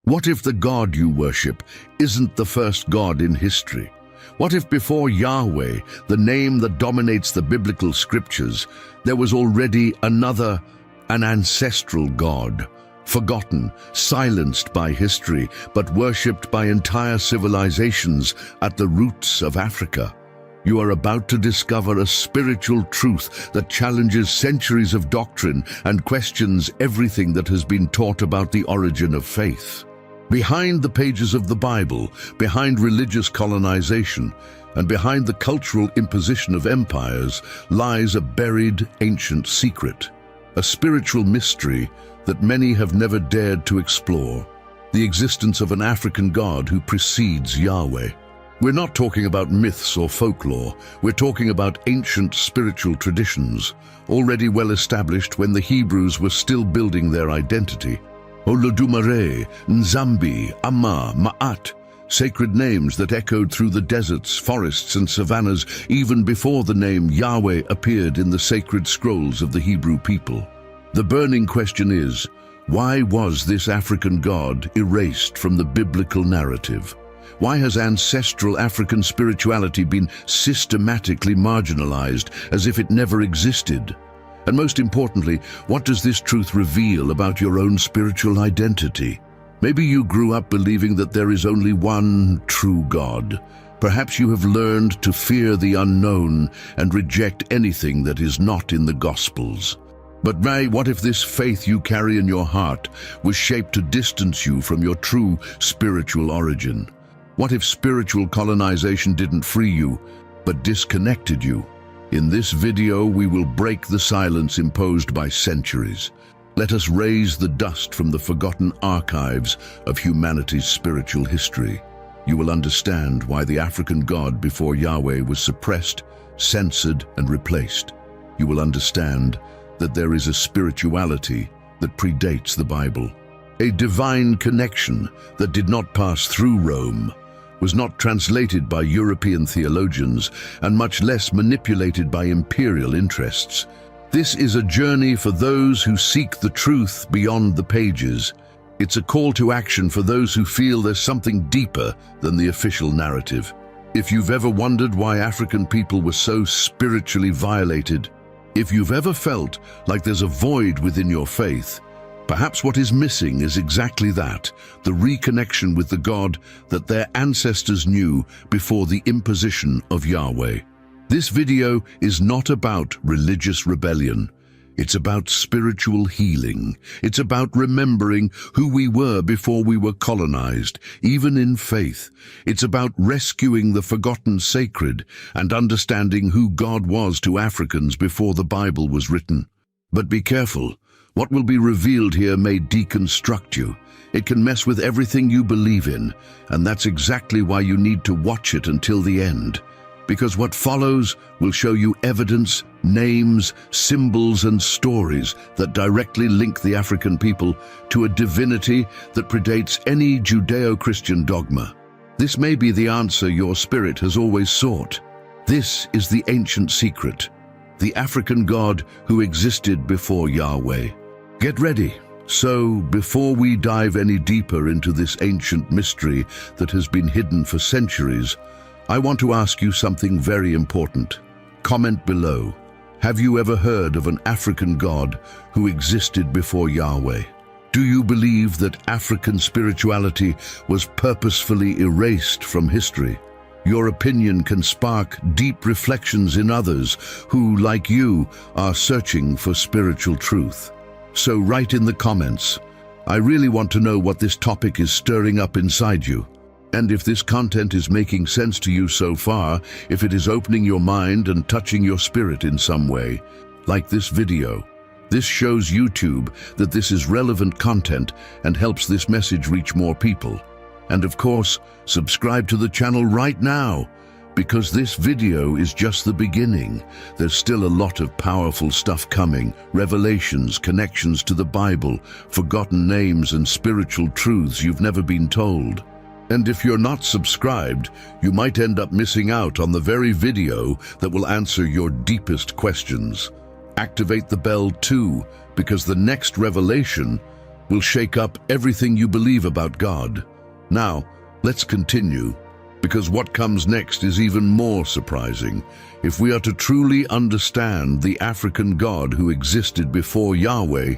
What if the God you worship isn't the first God in history? What if before Yahweh, the name that dominates the biblical scriptures, there was already another, an ancestral God, forgotten, silenced by history, but worshipped by entire civilizations at the roots of Africa? You are about to discover a spiritual truth that challenges centuries of doctrine and questions everything that has been taught about the origin of faith. Behind the pages of the Bible, behind religious colonization, and behind the cultural imposition of empires lies a buried ancient secret, a spiritual mystery that many have never dared to explore, the existence of an African God who precedes Yahweh. We're not talking about myths or folklore, we're talking about ancient spiritual traditions, already well established when the Hebrews were still building their identity. Olodumare, Nzambi, Amma, Ma'at, sacred names that echoed through the deserts, forests and savannas even before the name Yahweh appeared in the sacred scrolls of the Hebrew people. The burning question is, why was this African God erased from the biblical narrative? Why has ancestral African spirituality been systematically marginalized as if it never existed? And most importantly, what does this truth reveal about your own spiritual identity? Maybe you grew up believing that there is only one true God. Perhaps you have learned to fear the unknown and reject anything that is not in the Gospels. But what if this faith you carry in your heart was shaped to distance you from your true spiritual origin? What if spiritual colonization didn't free you, but disconnected you? In this video, we will break the silence imposed by centuries. Let us raise the dust from the forgotten archives of humanity's spiritual history. You will understand why the African God before Yahweh was suppressed, censored, and replaced. You will understand that there is a spirituality that predates the Bible. A divine connection that did not pass through Rome, was not translated by European theologians, and much less manipulated by imperial interests. This is a journey for those who seek the truth beyond the pages. It's a call to action for those who feel there's something deeper than the official narrative. If you've ever wondered why African people were so spiritually violated, if you've ever felt like there's a void within your faith, perhaps what is missing is exactly that, the reconnection with the God that their ancestors knew before the imposition of Yahweh. This video is not about religious rebellion. It's about spiritual healing. It's about remembering who we were before we were colonized, even in faith. It's about rescuing the forgotten sacred and understanding who God was to Africans before the Bible was written. But be careful. What will be revealed here may deconstruct you. It can mess with everything you believe in, and that's exactly why you need to watch it until the end. Because what follows will show you evidence, names, symbols, and stories that directly link the African people to a divinity that predates any Judeo-Christian dogma. This may be the answer your spirit has always sought. This is the ancient secret, the African God who existed before Yahweh. Get ready. So, before we dive any deeper into this ancient mystery that has been hidden for centuries, I want to ask you something very important. Comment below. Have you ever heard of an African God who existed before Yahweh? Do you believe that African spirituality was purposefully erased from history? Your opinion can spark deep reflections in others who, like you, are searching for spiritual truth. So write in the comments. I really want to know what this topic is stirring up inside you. And if this content is making sense to you so far, if it is opening your mind and touching your spirit in some way, like this video. This shows YouTube that this is relevant content and helps this message reach more people. And of course, subscribe to the channel right now, because this video is just the beginning. There's still a lot of powerful stuff coming, revelations, connections to the Bible, forgotten names and spiritual truths you've never been told. And if you're not subscribed, you might end up missing out on the very video that will answer your deepest questions. Activate the bell too, because the next revelation will shake up everything you believe about God. Now, let's continue, because what comes next is even more surprising. If we are to truly understand the African God who existed before Yahweh,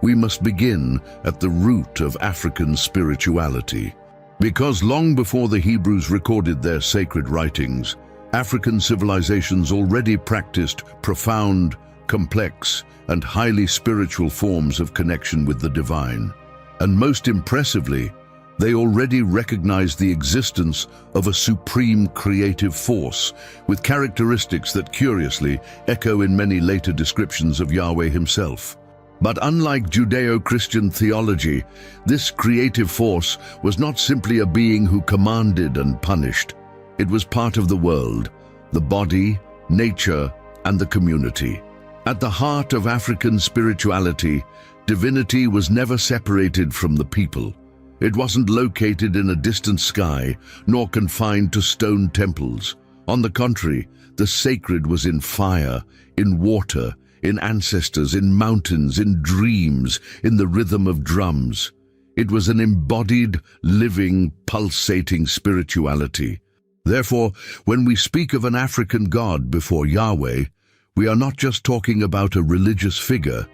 we must begin at the root of African spirituality. Because long before the Hebrews recorded their sacred writings, African civilizations already practiced profound, complex, and highly spiritual forms of connection with the divine. And most impressively, they already recognized the existence of a supreme creative force with characteristics that curiously echo in many later descriptions of Yahweh himself. But unlike Judeo-Christian theology, this creative force was not simply a being who commanded and punished. It was part of the world, the body, nature, and the community. At the heart of African spirituality, divinity was never separated from the people. It wasn't located in a distant sky, nor confined to stone temples. On the contrary, the sacred was in fire, in water, in ancestors, in mountains, in dreams, in the rhythm of drums. It was an embodied, living, pulsating spirituality. Therefore, when we speak of an African God before Yahweh, we are not just talking about a religious figure.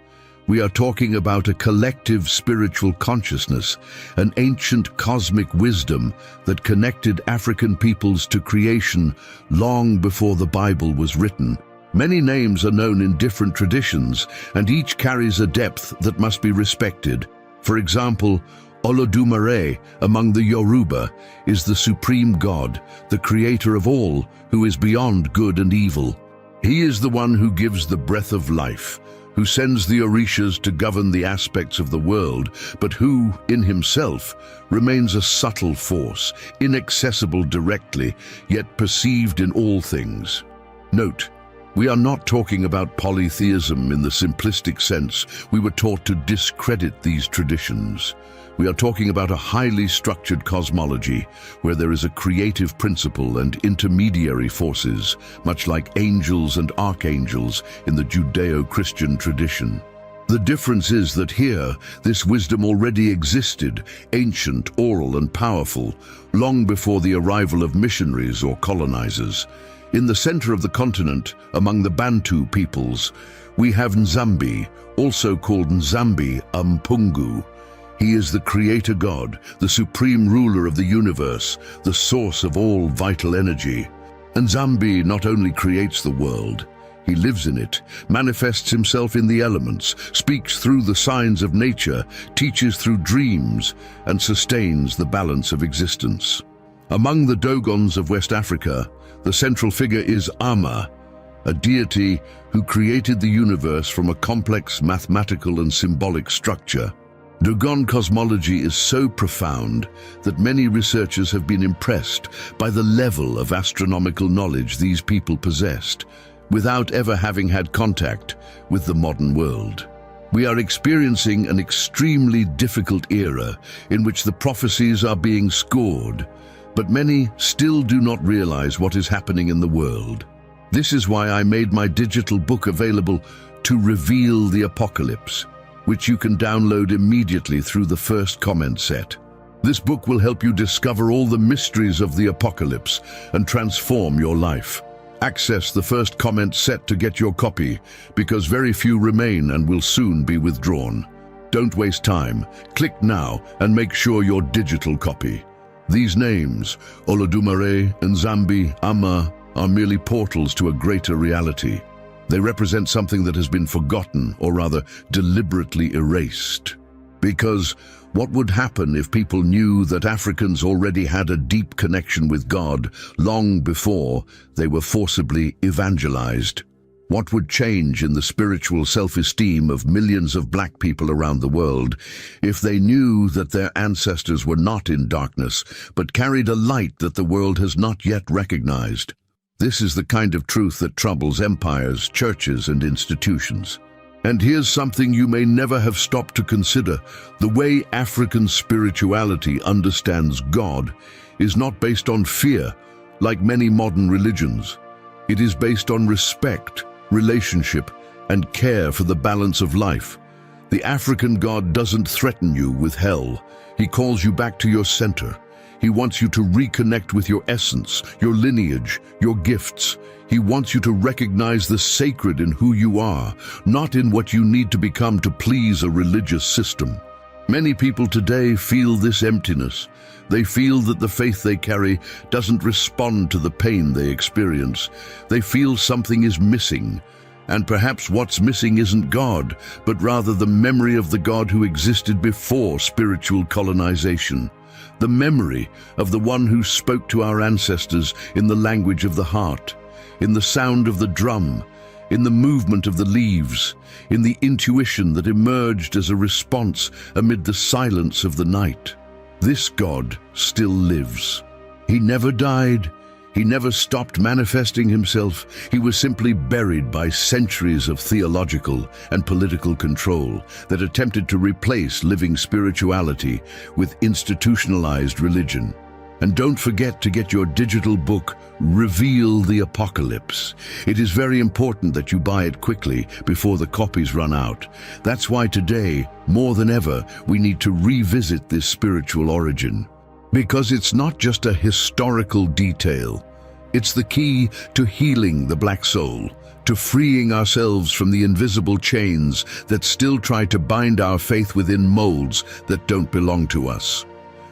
We are talking about a collective spiritual consciousness, an ancient cosmic wisdom that connected African peoples to creation long before the Bible was written. Many names are known in different traditions, and each carries a depth that must be respected. For example, Olodumare among the Yoruba is the supreme God, the creator of all, who is beyond good and evil. He is the one who gives the breath of life, who sends the Orishas to govern the aspects of the world, but who, in himself, remains a subtle force, inaccessible directly, yet perceived in all things. Note, we are not talking about polytheism in the simplistic sense we were taught to discredit these traditions. We are talking about a highly structured cosmology where there is a creative principle and intermediary forces, much like angels and archangels in the Judeo-Christian tradition. The difference is that here, this wisdom already existed, ancient, oral, and powerful, long before the arrival of missionaries or colonizers. In the center of the continent, among the Bantu peoples, we have Nzambi, also called Nzambi Mpungu. He is the creator God, the supreme ruler of the universe, the source of all vital energy. Nzambi not only creates the world, he lives in it, manifests himself in the elements, speaks through the signs of nature, teaches through dreams, and sustains the balance of existence. Among the Dogons of West Africa, the central figure is Amma, a deity who created the universe from a complex mathematical and symbolic structure. Dogon cosmology is so profound that many researchers have been impressed by the level of astronomical knowledge these people possessed, without ever having had contact with the modern world. We are experiencing an extremely difficult era in which the prophecies are being scored, but many still do not realize what is happening in the world. This is why I made my digital book available, To Reveal the Apocalypse, which you can download immediately through the first comment set. This book will help you discover all the mysteries of the apocalypse and transform your life. Access the first comment set to get your copy, because very few remain and will soon be withdrawn. Don't waste time. Click now and make sure your digital copy. These names, Olodumare, Nzambi, Amma, are merely portals to a greater reality. They represent something that has been forgotten, or rather, deliberately erased. Because what would happen if people knew that Africans already had a deep connection with God long before they were forcibly evangelized? What would change in the spiritual self-esteem of millions of black people around the world if they knew that their ancestors were not in darkness, but carried a light that the world has not yet recognized? This is the kind of truth that troubles empires, churches, and institutions. And here's something you may never have stopped to consider. The way African spirituality understands God is not based on fear, like many modern religions. It is based on respect, relationship, and care for the balance of life. The African God doesn't threaten you with hell. He calls you back to your center. He wants you to reconnect with your essence, your lineage, your gifts. He wants you to recognize the sacred in who you are, not in what you need to become to please a religious system. Many people today feel this emptiness. They feel that the faith they carry doesn't respond to the pain they experience. They feel something is missing. And perhaps what's missing isn't God, but rather the memory of the God who existed before spiritual colonization. The memory of the one who spoke to our ancestors in the language of the heart, in the sound of the drum, in the movement of the leaves, in the intuition that emerged as a response amid the silence of the night. This God still lives. He never died. He never stopped manifesting himself. He was simply buried by centuries of theological and political control that attempted to replace living spirituality with institutionalized religion. And don't forget to get your digital book, Reveal the Apocalypse. It is very important that you buy it quickly before the copies run out. That's why today, more than ever, we need to revisit this spiritual origin. Because it's not just a historical detail. It's the key to healing the black soul, to freeing ourselves from the invisible chains that still try to bind our faith within molds that don't belong to us.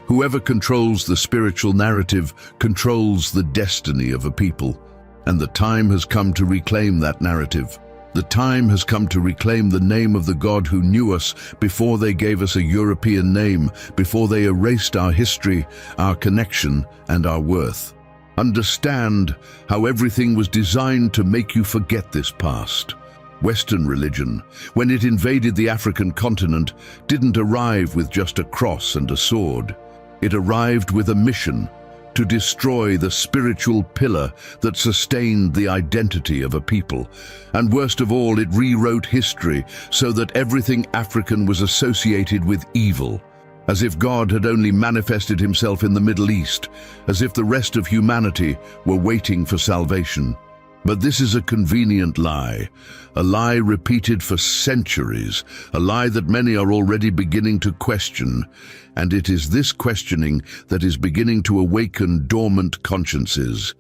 Whoever controls the spiritual narrative controls the destiny of a people. And the time has come to reclaim that narrative. The time has come to reclaim the name of the God who knew us before they gave us a European name, before they erased our history, our connection, and our worth. Understand how everything was designed to make you forget this past. Western religion, when it invaded the African continent, didn't arrive with just a cross and a sword. It arrived with a mission: to destroy the spiritual pillar that sustained the identity of a people. And worst of all, it rewrote history so that everything African was associated with evil, as if God had only manifested himself in the Middle East, as if the rest of humanity were waiting for salvation. But this is a convenient lie, a lie repeated for centuries, a lie that many are already beginning to question, and it is this questioning that is beginning to awaken dormant consciences.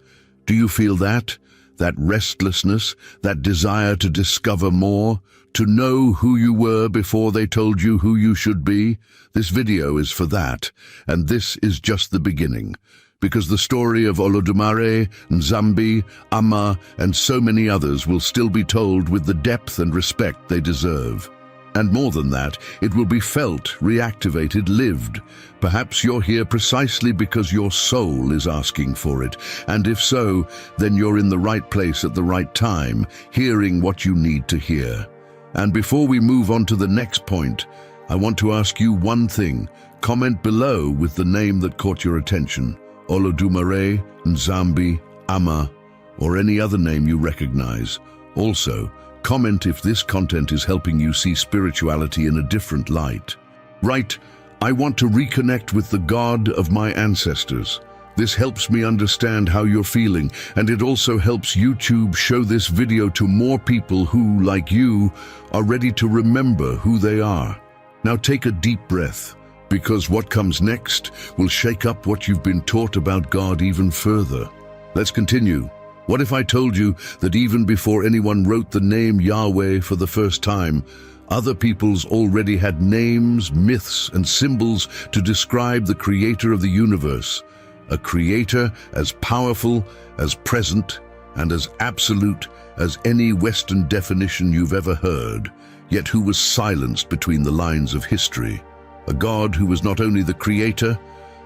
Do you feel that? That restlessness, that desire to discover more, to know who you were before they told you who you should be? This video is for that, and this is just the beginning. Because the story of Olodumare, Nzambi, Amma, and so many others will still be told with the depth and respect they deserve. And more than that, it will be felt, reactivated, lived. Perhaps you're here precisely because your soul is asking for it. And if so, then you're in the right place at the right time, hearing what you need to hear. And before we move on to the next point, I want to ask you one thing. Comment below with the name that caught your attention. Olodumare, Nzambi, Amma, or any other name you recognize. Also, comment if this content is helping you see spirituality in a different light. Write, I want to reconnect with the God of my ancestors. This helps me understand how you're feeling, and it also helps YouTube show this video to more people who, like you, are ready to remember who they are. Now take a deep breath, because what comes next will shake up what you've been taught about God even further. Let's continue. What if I told you that even before anyone wrote the name Yahweh for the first time, other peoples already had names, myths, and symbols to describe the creator of the universe, a creator as powerful, as present, and as absolute as any Western definition you've ever heard, yet who was silenced between the lines of history. A God who was not only the creator,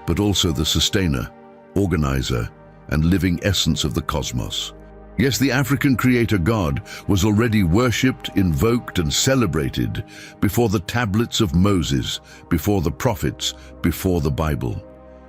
but also the sustainer, organizer, and living essence of the cosmos. Yes, the African creator God was already worshipped, invoked, and celebrated before the tablets of Moses, before the prophets, before the Bible.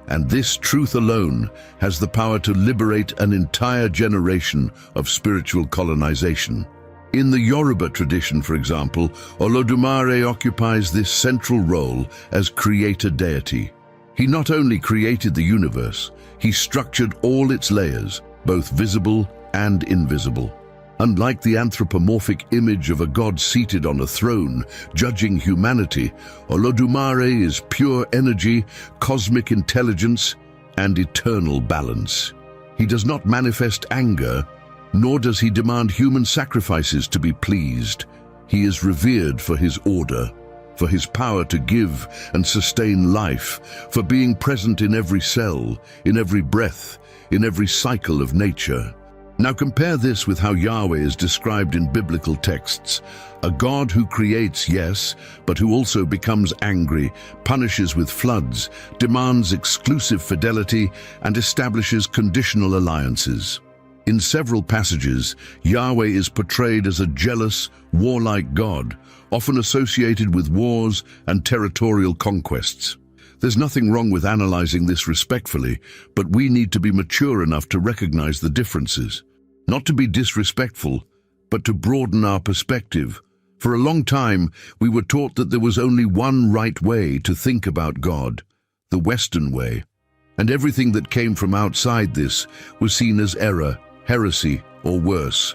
And this truth alone has the power to liberate an entire generation of spiritual colonization. In the Yoruba tradition, for example, Olodumare occupies this central role as creator deity. He not only created the universe, he structured all its layers, both visible and invisible. Unlike the anthropomorphic image of a god seated on a throne, judging humanity, Olodumare is pure energy, cosmic intelligence, and eternal balance. He does not manifest anger, nor does he demand human sacrifices to be pleased. He is revered for his order, for his power to give and sustain life, for being present in every cell, in every breath, in every cycle of nature. Now compare this with how Yahweh is described in biblical texts. A God who creates, yes, but who also becomes angry, punishes with floods, demands exclusive fidelity, and establishes conditional alliances. In several passages, Yahweh is portrayed as a jealous, warlike God, often associated with wars and territorial conquests. There's nothing wrong with analyzing this respectfully, but we need to be mature enough to recognize the differences. Not to be disrespectful, but to broaden our perspective. For a long time, we were taught that there was only one right way to think about God, the Western way. And everything that came from outside this was seen as error, heresy, or worse,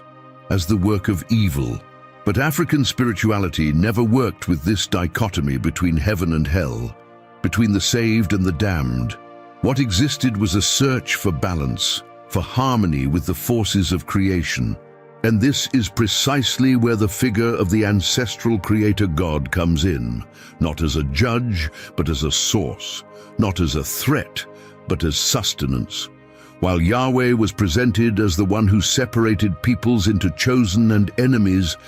as the work of evil. But African spirituality never worked with this dichotomy between heaven and hell, between the saved and the damned. What existed was a search for balance, for harmony with the forces of creation. And this is precisely where the figure of the ancestral creator God comes in, not as a judge, but as a source, not as a threat, but as sustenance. While Yahweh was presented as the one who separated peoples into chosen and enemies,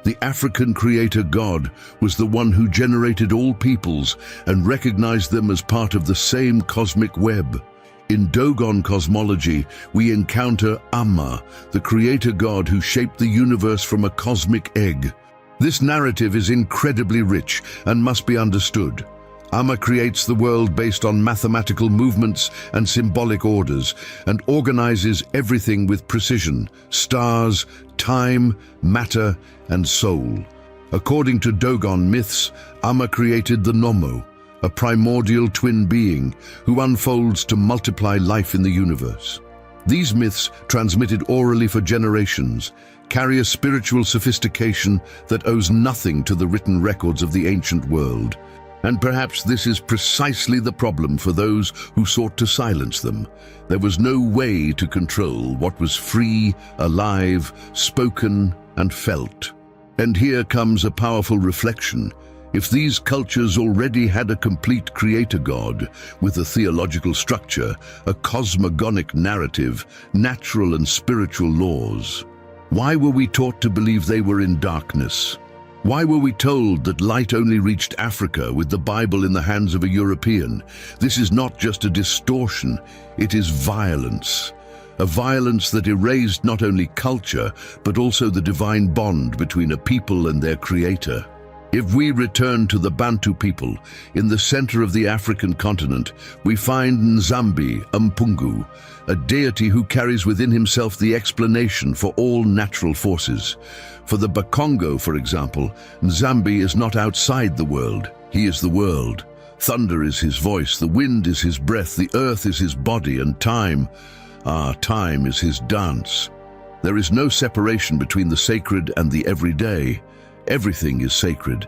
the African creator God was the one who generated all peoples and recognized them as part of the same cosmic web. In Dogon cosmology, we encounter Amma, the creator God who shaped the universe from a cosmic egg. This narrative is incredibly rich and must be understood. Amma creates the world based on mathematical movements and symbolic orders, and organizes everything with precision: stars, time, matter, and soul. According to Dogon myths, Amma created the Nomo, a primordial twin being who unfolds to multiply life in the universe. These myths, transmitted orally for generations, carry a spiritual sophistication that owes nothing to the written records of the ancient world. And perhaps this is precisely the problem for those who sought to silence them. There was no way to control what was free, alive, spoken, and felt. And here comes a powerful reflection. If these cultures already had a complete creator God, with a theological structure, a cosmogonic narrative, natural and spiritual laws, why were we taught to believe they were in darkness? Why were we told that light only reached Africa with the Bible in the hands of a European? This is not just a distortion, it is violence. A violence that erased not only culture, but also the divine bond between a people and their creator. If we return to the Bantu people, in the center of the African continent, we find Nzambi Mpungu, a deity who carries within himself the explanation for all natural forces. For the Bakongo, for example, Nzambi is not outside the world, he is the world. Thunder is his voice, the wind is his breath, the earth is his body, and time is his dance. There is no separation between the sacred and the everyday. Everything is sacred.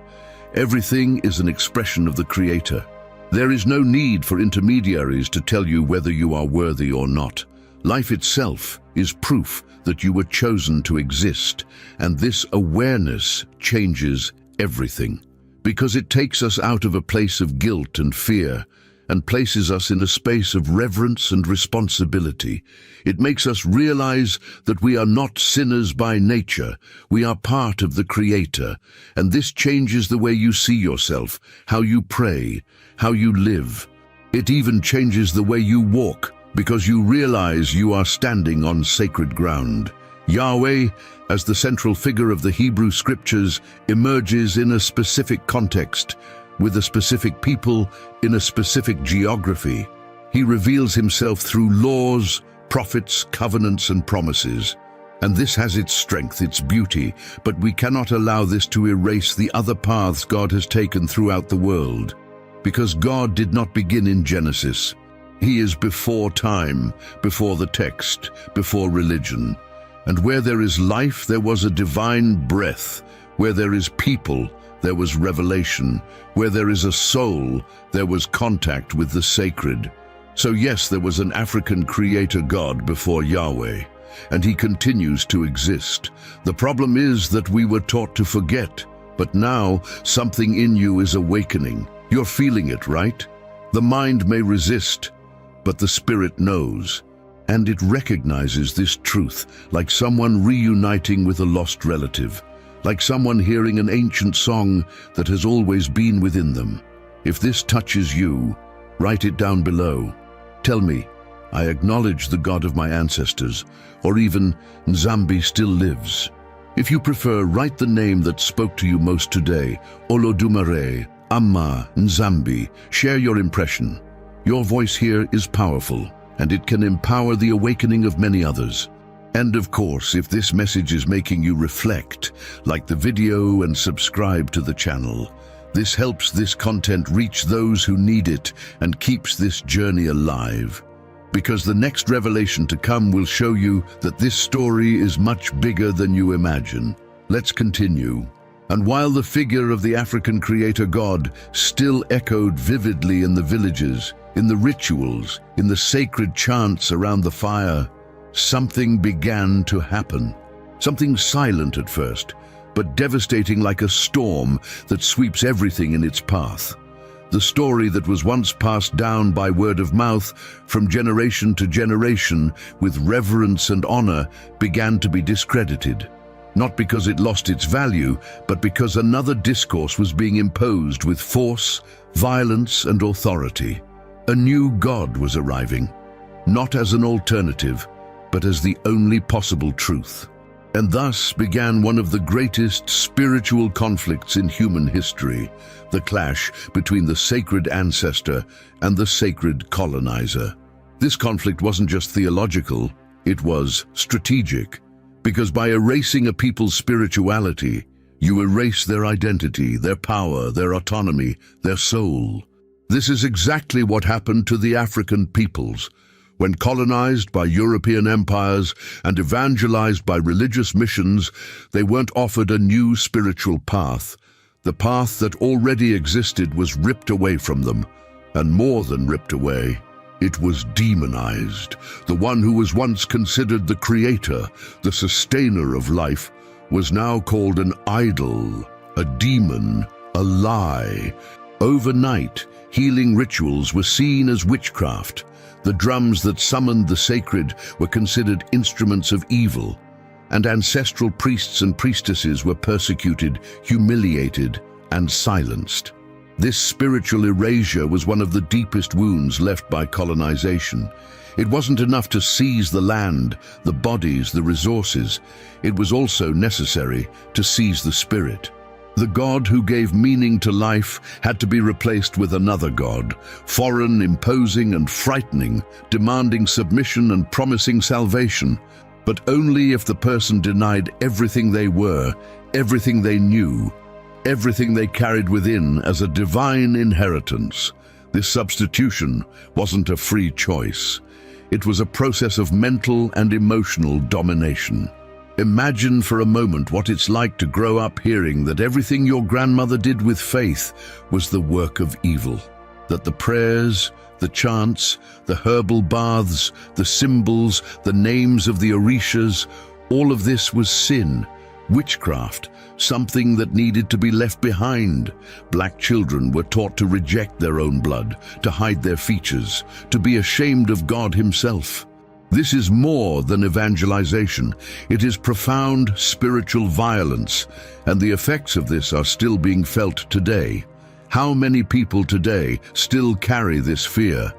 Everything is an expression of the Creator. There is no need for intermediaries to tell you whether you are worthy or not. Life itself is proof that you were chosen to exist, and this awareness changes everything, because it takes us out of a place of guilt and fear and places us in a space of reverence and responsibility. It makes us realize that we are not sinners by nature, we are part of the Creator, and this changes the way you see yourself, how you pray, how you live. It even changes the way you walk, because you realize you are standing on sacred ground. Yahweh, as the central figure of the Hebrew Scriptures, emerges in a specific context, with a specific people, in a specific geography. He reveals himself through laws, prophets, covenants, and promises. And this has its strength, its beauty, but we cannot allow this to erase the other paths God has taken throughout the world. Because God did not begin in Genesis. He is before time, before the text, before religion. And where there is life, there was a divine breath. Where there is people, there was revelation. Where there is a soul, there was contact with the sacred. So yes, there was an African creator God before Yahweh, and he continues to exist. The problem is that we were taught to forget, but now something in you is awakening. You're feeling it, right? The mind may resist, but the spirit knows. And it recognizes this truth, like someone reuniting with a lost relative, like someone hearing an ancient song that has always been within them. If this touches you, write it down below. Tell me, I acknowledge the God of my ancestors, or even Nzambi still lives. If you prefer, write the name that spoke to you most today, Olodumare, Amma, Nzambi. Share your impression. Your voice here is powerful, and it can empower the awakening of many others. And of course, if this message is making you reflect, like the video and subscribe to the channel. This helps this content reach those who need it and keeps this journey alive. Because the next revelation to come will show you that this story is much bigger than you imagine. Let's continue. And while the figure of the African creator God still echoed vividly in the villages, in the rituals, in the sacred chants around the fire, something began to happen. Something silent at first, but devastating like a storm that sweeps everything in its path. The story that was once passed down by word of mouth from generation to generation with reverence and honor began to be discredited. Not because it lost its value, but because another discourse was being imposed with force, violence, and authority. A new God was arriving, not as an alternative, but as the only possible truth. And thus began one of the greatest spiritual conflicts in human history, the clash between the sacred ancestor and the sacred colonizer. This conflict wasn't just theological, it was strategic, because by erasing a people's spirituality, you erase their identity, their power, their autonomy, their soul. This is exactly what happened to the African peoples. When colonized by European empires and evangelized by religious missions, they weren't offered a new spiritual path. The path that already existed was ripped away from them, and more than ripped away, it was demonized. The one who was once considered the creator, the sustainer of life, was now called an idol, a demon, a lie. Overnight, healing rituals were seen as witchcraft. The drums that summoned the sacred were considered instruments of evil, and ancestral priests and priestesses were persecuted, humiliated, and silenced. This spiritual erasure was one of the deepest wounds left by colonization. It wasn't enough to seize the land, the bodies, the resources. It was also necessary to seize the spirit. The God who gave meaning to life had to be replaced with another God, foreign, imposing, and frightening, demanding submission and promising salvation, but only if the person denied everything they were, everything they knew, everything they carried within as a divine inheritance. This substitution wasn't a free choice. It was a process of mental and emotional domination. Imagine for a moment what it's like to grow up hearing that everything your grandmother did with faith was the work of evil. That the prayers, the chants, the herbal baths, the symbols, the names of the orishas, all of this was sin, witchcraft, something that needed to be left behind. Black children were taught to reject their own blood, to hide their features, to be ashamed of God himself. This is more than evangelization. It is profound spiritual violence, and the effects of this are still being felt today. How many people today still carry this fear?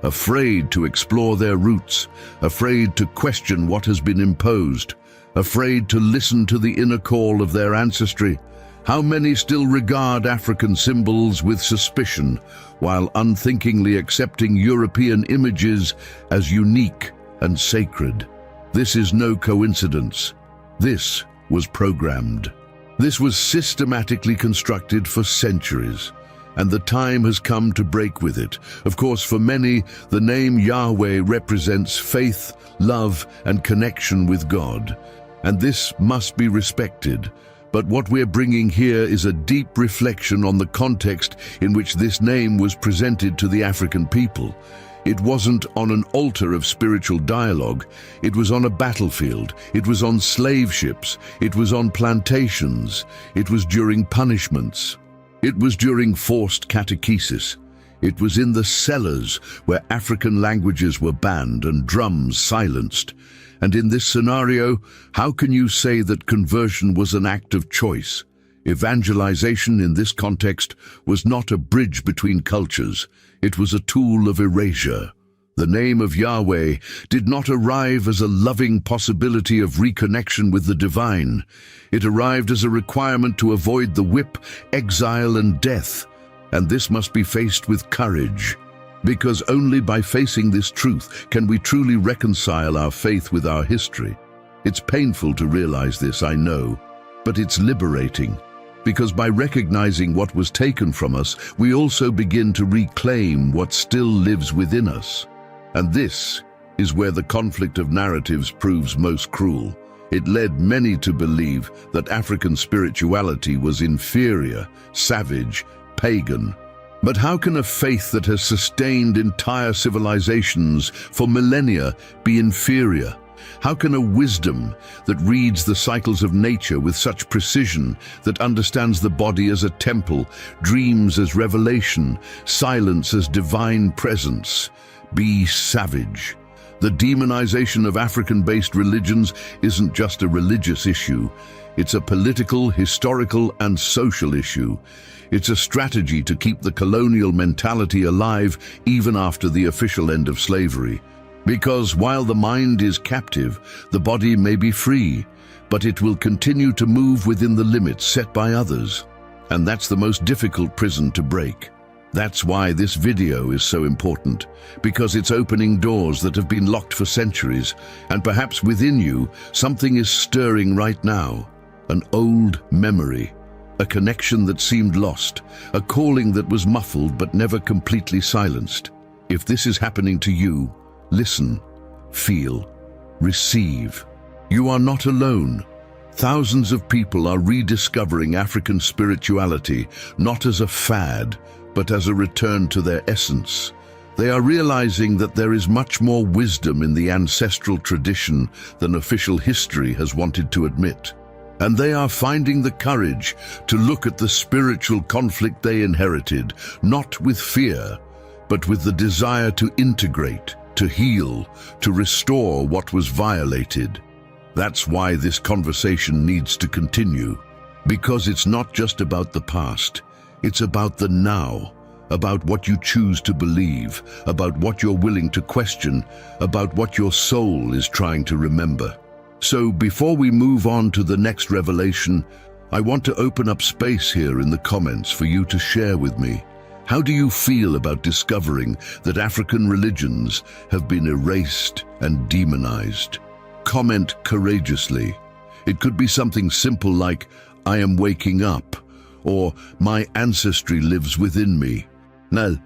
Afraid to explore their roots, afraid to question what has been imposed, afraid to listen to the inner call of their ancestry. How many still regard African symbols with suspicion, while unthinkingly accepting European images as unique and sacred? This is no coincidence. This was programmed. This was systematically constructed for centuries. and the time has come to break with it. Of course, for many, the name Yahweh represents faith, love, and connection with God, and this must be respected. But what we're bringing here is a deep reflection on the context in which this name was presented to the African people. It wasn't on an altar of spiritual dialogue. It was on a battlefield. It was on slave ships. It was on plantations. It was during punishments. It was during forced catechesis. It was in the cellars where African languages were banned and drums silenced. And in this scenario, how can you say that conversion was an act of choice? Evangelization in this context was not a bridge between cultures. It was a tool of erasure. The name of Yahweh did not arrive as a loving possibility of reconnection with the divine. It arrived as a requirement to avoid the whip, exile, and death. And this must be faced with courage, because only by facing this truth can we truly reconcile our faith with our history. It's painful to realize this, I know, but it's liberating. Because by recognizing what was taken from us, we also begin to reclaim what still lives within us. And this is where the conflict of narratives proves most cruel. It led many to believe that African spirituality was inferior, savage, pagan. But how can a faith that has sustained entire civilizations for millennia be inferior? How can a wisdom that reads the cycles of nature with such precision, that understands the body as a temple, dreams as revelation, silence as divine presence, be savage? The demonization of African-based religions isn't just a religious issue. It's a political, historical, and social issue. It's a strategy to keep the colonial mentality alive even after the official end of slavery. Because while the mind is captive, the body may be free, but it will continue to move within the limits set by others. And that's the most difficult prison to break. That's why this video is so important, because it's opening doors that have been locked for centuries, and perhaps within you, something is stirring right now. An old memory, a connection that seemed lost, a calling that was muffled but never completely silenced. If this is happening to you, listen, feel, receive. You are not alone. Thousands of people are rediscovering African spirituality, not as a fad, but as a return to their essence. They are realizing that there is much more wisdom in the ancestral tradition than official history has wanted to admit. And they are finding the courage to look at the spiritual conflict they inherited, not with fear, but with the desire to integrate, to heal, to restore what was violated. That's why this conversation needs to continue, because it's not just about the past, it's about the now, about what you choose to believe, about what you're willing to question, about what your soul is trying to remember. So before we move on to the next revelation, I want to open up space here in the comments for you to share with me. How do you feel about discovering that African religions have been erased and demonized? Comment courageously. It could be something simple like, "I am waking up," or "My ancestry lives within me." Now,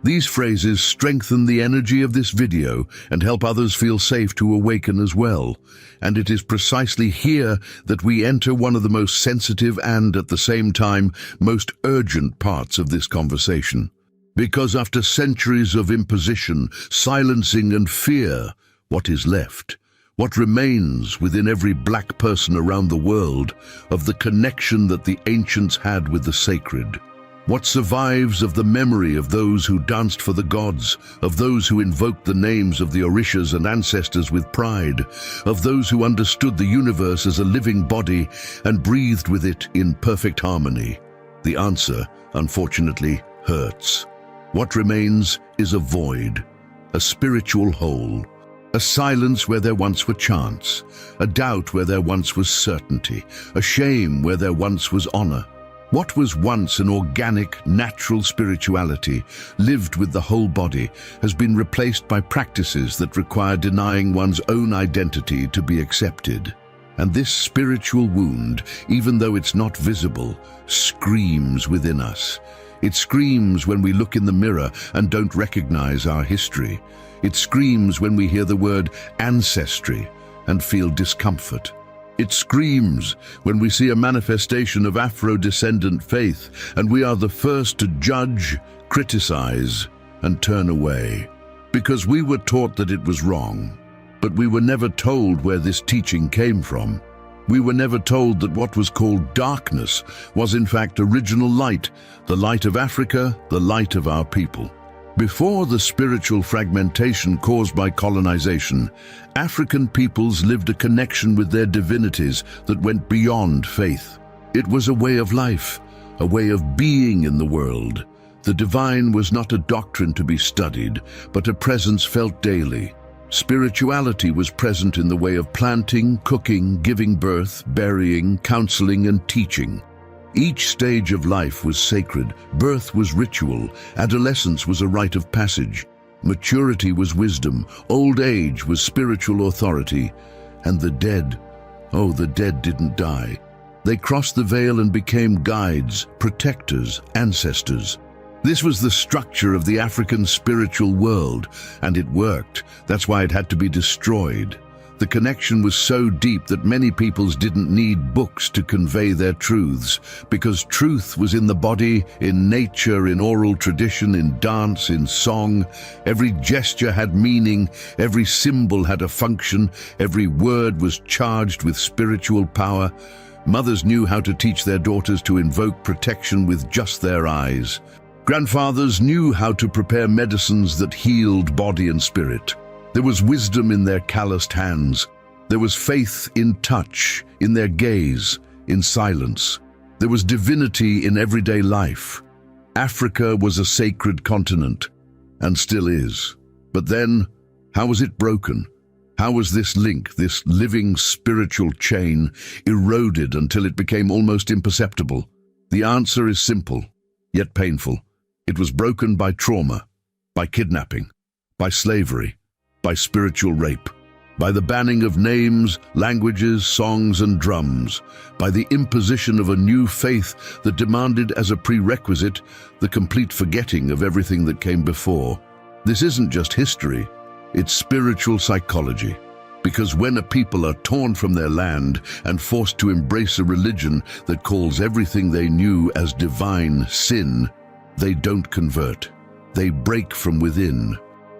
these phrases strengthen the energy of this video and help others feel safe to awaken as well. And it is precisely here that we enter one of the most sensitive and, at the same time, most urgent parts of this conversation. Because after centuries of imposition, silencing, and fear, what is left? What remains within every black person around the world of the connection that the ancients had with the sacred? What survives of the memory of those who danced for the gods, of those who invoked the names of the Orishas and ancestors with pride, of those who understood the universe as a living body and breathed with it in perfect harmony? The answer, unfortunately, hurts. What remains is a void, a spiritual hole, a silence where there once were chants, a doubt where there once was certainty, a shame where there once was honor. What was once an organic, natural spirituality, lived with the whole body, has been replaced by practices that require denying one's own identity to be accepted. And this spiritual wound, even though it's not visible, screams within us. It screams when we look in the mirror and don't recognize our history. It screams when we hear the word ancestry and feel discomfort. It screams when we see a manifestation of Afro-descendant faith and we are the first to judge, criticize, and turn away. Because we were taught that it was wrong, but we were never told where this teaching came from. We were never told that what was called darkness was in fact original light, the light of Africa, the light of our people. Before the spiritual fragmentation caused by colonization, African peoples lived a connection with their divinities that went beyond faith. It was a way of life, a way of being in the world. The divine was not a doctrine to be studied, but a presence felt daily. Spirituality was present in the way of planting, cooking, giving birth, burying, counseling, and teaching. Each stage of life was sacred. Birth was ritual, adolescence was a rite of passage, maturity was wisdom, old age was spiritual authority, and the dead, oh, the dead didn't die. They crossed the veil and became guides, protectors, ancestors. This was the structure of the African spiritual world, and it worked. That's why it had to be destroyed. The connection was so deep that many peoples didn't need books to convey their truths, because truth was in the body, in nature, in oral tradition, in dance, in song. Every gesture had meaning, every symbol had a function, every word was charged with spiritual power. Mothers knew how to teach their daughters to invoke protection with just their eyes. Grandfathers knew how to prepare medicines that healed body and spirit. There was wisdom in their calloused hands. There was faith in touch, in their gaze, in silence. There was divinity in everyday life. Africa was a sacred continent, and still is. But then, how was it broken? How was this link, this living spiritual chain, eroded until it became almost imperceptible? The answer is simple, yet painful. It was broken by trauma, by kidnapping, by slavery, by spiritual rape, by the banning of names, languages, songs, and drums, by the imposition of a new faith that demanded as a prerequisite the complete forgetting of everything that came before. This isn't just history, it's spiritual psychology. Because when a people are torn from their land and forced to embrace a religion that calls everything they knew as divine sin, they don't convert. They break from within.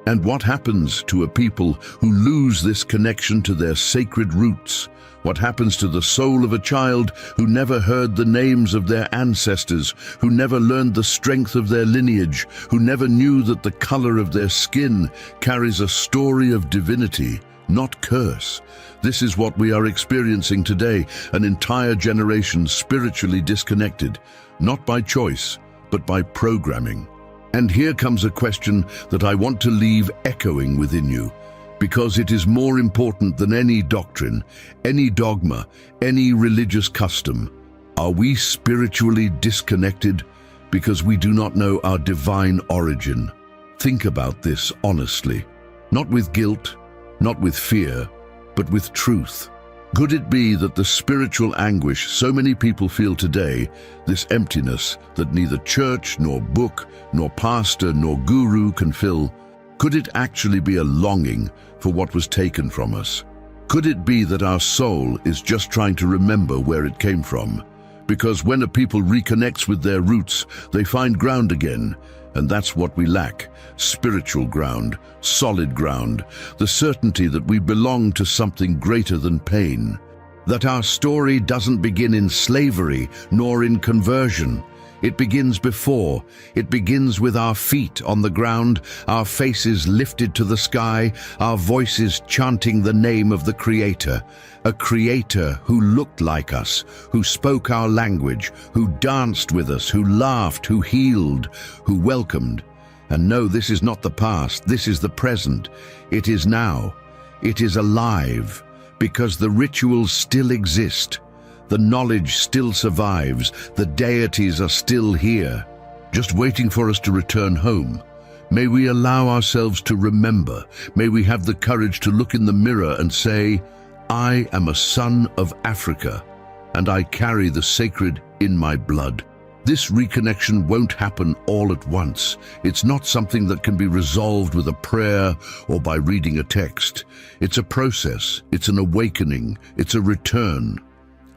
And what happens to a people who lose this connection to their sacred roots? What happens to the soul of a child who never heard the names of their ancestors, who never learned the strength of their lineage, who never knew that the color of their skin carries a story of divinity, not curse? This is what we are experiencing today, an entire generation spiritually disconnected, not by choice, but by programming. And here comes a question that I want to leave echoing within you, because it is more important than any doctrine, any dogma, any religious custom. Are we spiritually disconnected because we do not know our divine origin? Think about this honestly, not with guilt, not with fear, but with truth. Could it be that the spiritual anguish so many people feel today, this emptiness that neither church, nor book, nor pastor, nor guru can fill, could it actually be a longing for what was taken from us? Could it be that our soul is just trying to remember where it came from? Because when a people reconnects with their roots, they find ground again. And that's what we lack, spiritual ground, solid ground, the certainty that we belong to something greater than pain, that our story doesn't begin in slavery nor in conversion. It begins before. It begins with our feet on the ground, our faces lifted to the sky, our voices chanting the name of the Creator. A Creator who looked like us, who spoke our language, who danced with us, who laughed, who healed, who welcomed. And no, this is not the past, this is the present. It is now. It is alive, because the rituals still exist. The knowledge still survives. The deities are still here, just waiting for us to return home. May we allow ourselves to remember. May we have the courage to look in the mirror and say, I am a son of Africa, and I carry the sacred in my blood. This reconnection won't happen all at once. It's not something that can be resolved with a prayer or by reading a text. It's a process, it's an awakening, it's a return.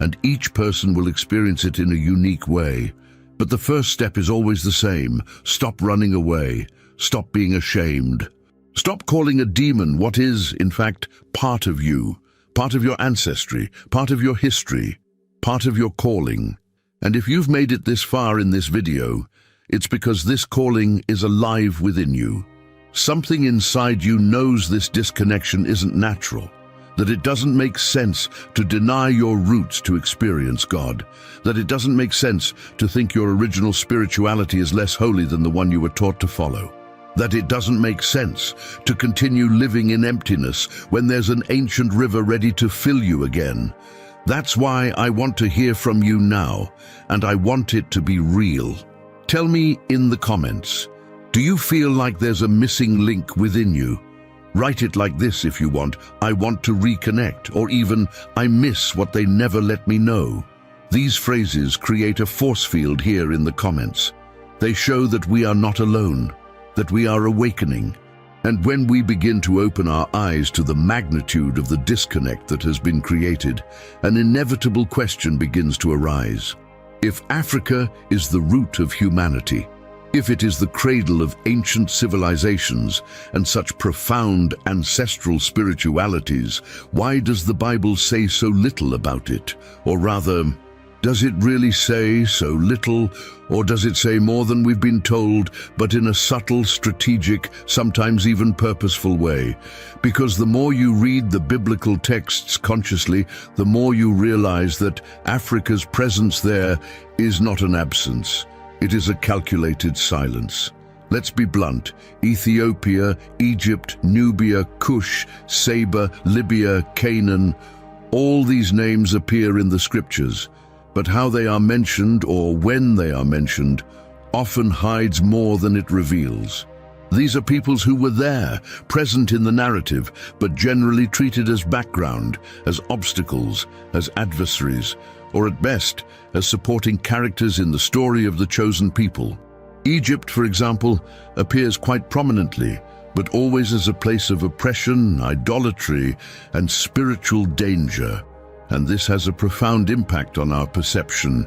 And each person will experience it in a unique way. But the first step is always the same. Stop running away. Stop being ashamed. Stop calling a demon what is, in fact, part of you, part of your ancestry, part of your history, part of your calling. And if you've made it this far in this video, it's because this calling is alive within you. Something inside you knows this disconnection isn't natural, that it doesn't make sense to deny your roots to experience God, that it doesn't make sense to think your original spirituality is less holy than the one you were taught to follow, that it doesn't make sense to continue living in emptiness when there's an ancient river ready to fill you again. That's why I want to hear from you now, and I want it to be real. Tell me in the comments, do you feel like there's a missing link within you? Write it like this if you want: I want to reconnect, or even, I miss what they never let me know. These phrases create a force field here in the comments. They show that we are not alone, that we are awakening. And when we begin to open our eyes to the magnitude of the disconnect that has been created, an inevitable question begins to arise. If Africa is the root of humanity, if it is the cradle of ancient civilizations and such profound ancestral spiritualities, why does the Bible say so little about it? Or rather, does it really say so little, or does it say more than we've been told, but in a subtle, strategic, sometimes even purposeful way? Because the more you read the biblical texts consciously, the more you realize that Africa's presence there is not an absence. It is a calculated silence. Let's be blunt. Ethiopia, Egypt, Nubia, Cush, Saba, Libya, Canaan, all these names appear in the scriptures. But how they are mentioned, or when they are mentioned, often hides more than it reveals. These are peoples who were there, present in the narrative, but generally treated as background, as obstacles, as adversaries, or at best, as supporting characters in the story of the chosen people. Egypt, for example, appears quite prominently, but always as a place of oppression, idolatry, and spiritual danger. And this has a profound impact on our perception.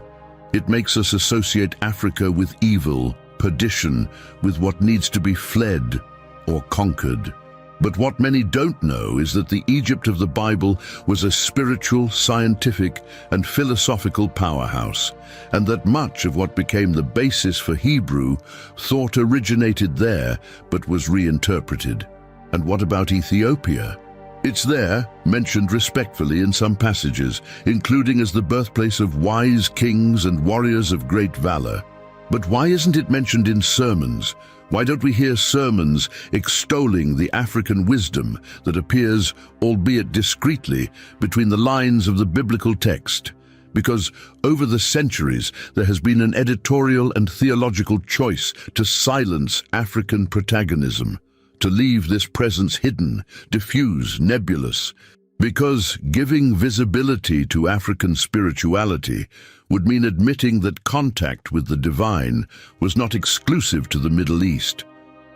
It makes us associate Africa with evil, perdition, with what needs to be fled or conquered. But what many don't know is that the Egypt of the Bible was a spiritual, scientific, and philosophical powerhouse, and that much of what became the basis for Hebrew thought originated there but was reinterpreted. And what about Ethiopia? It's there, mentioned respectfully in some passages, including as the birthplace of wise kings and warriors of great valor. But why isn't it mentioned in sermons? Why don't we hear sermons extolling the African wisdom that appears, albeit discreetly, between the lines of the biblical text? Because over the centuries there has been an editorial and theological choice to silence African protagonism, to leave this presence hidden, diffuse, nebulous, because giving visibility to African spirituality would mean admitting that contact with the divine was not exclusive to the Middle East,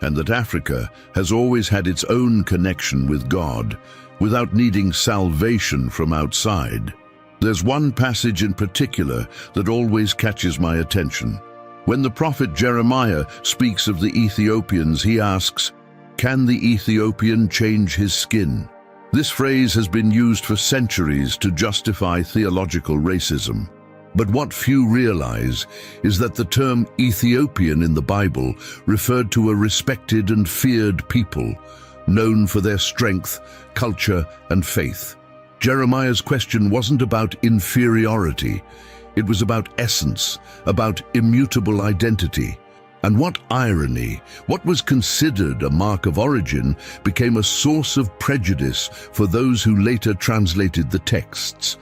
and that Africa has always had its own connection with God, without needing salvation from outside. There's one passage in particular that always catches my attention. When the prophet Jeremiah speaks of the Ethiopians, he asks, "Can the Ethiopian change his skin?" This phrase has been used for centuries to justify theological racism. But what few realize is that the term Ethiopian in the Bible referred to a respected and feared people, known for their strength, culture, and faith. Jeremiah's question wasn't about inferiority. It was about essence, about immutable identity. And what irony, what was considered a mark of origin became a source of prejudice for those who later translated the texts.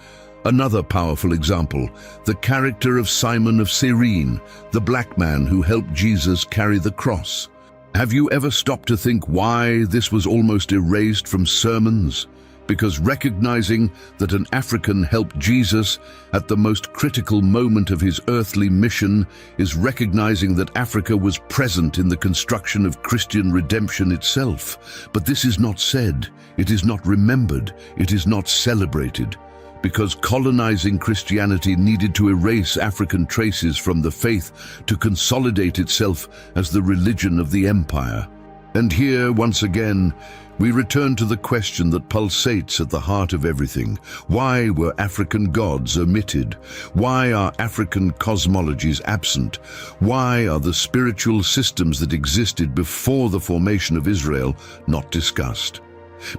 Another powerful example, the character of Simon of Cyrene, the black man who helped Jesus carry the cross. Have you ever stopped to think why this was almost erased from sermons? because recognizing that an African helped Jesus at the most critical moment of his earthly mission is recognizing that Africa was present in the construction of Christian redemption itself. But this is not said, it is not remembered, it is not celebrated, because colonizing Christianity needed to erase African traces from the faith to consolidate itself as the religion of the empire. And here, once again, we return to the question that pulsates at the heart of everything. Why were African gods omitted? Why are African cosmologies absent? Why are the spiritual systems that existed before the formation of Israel not discussed?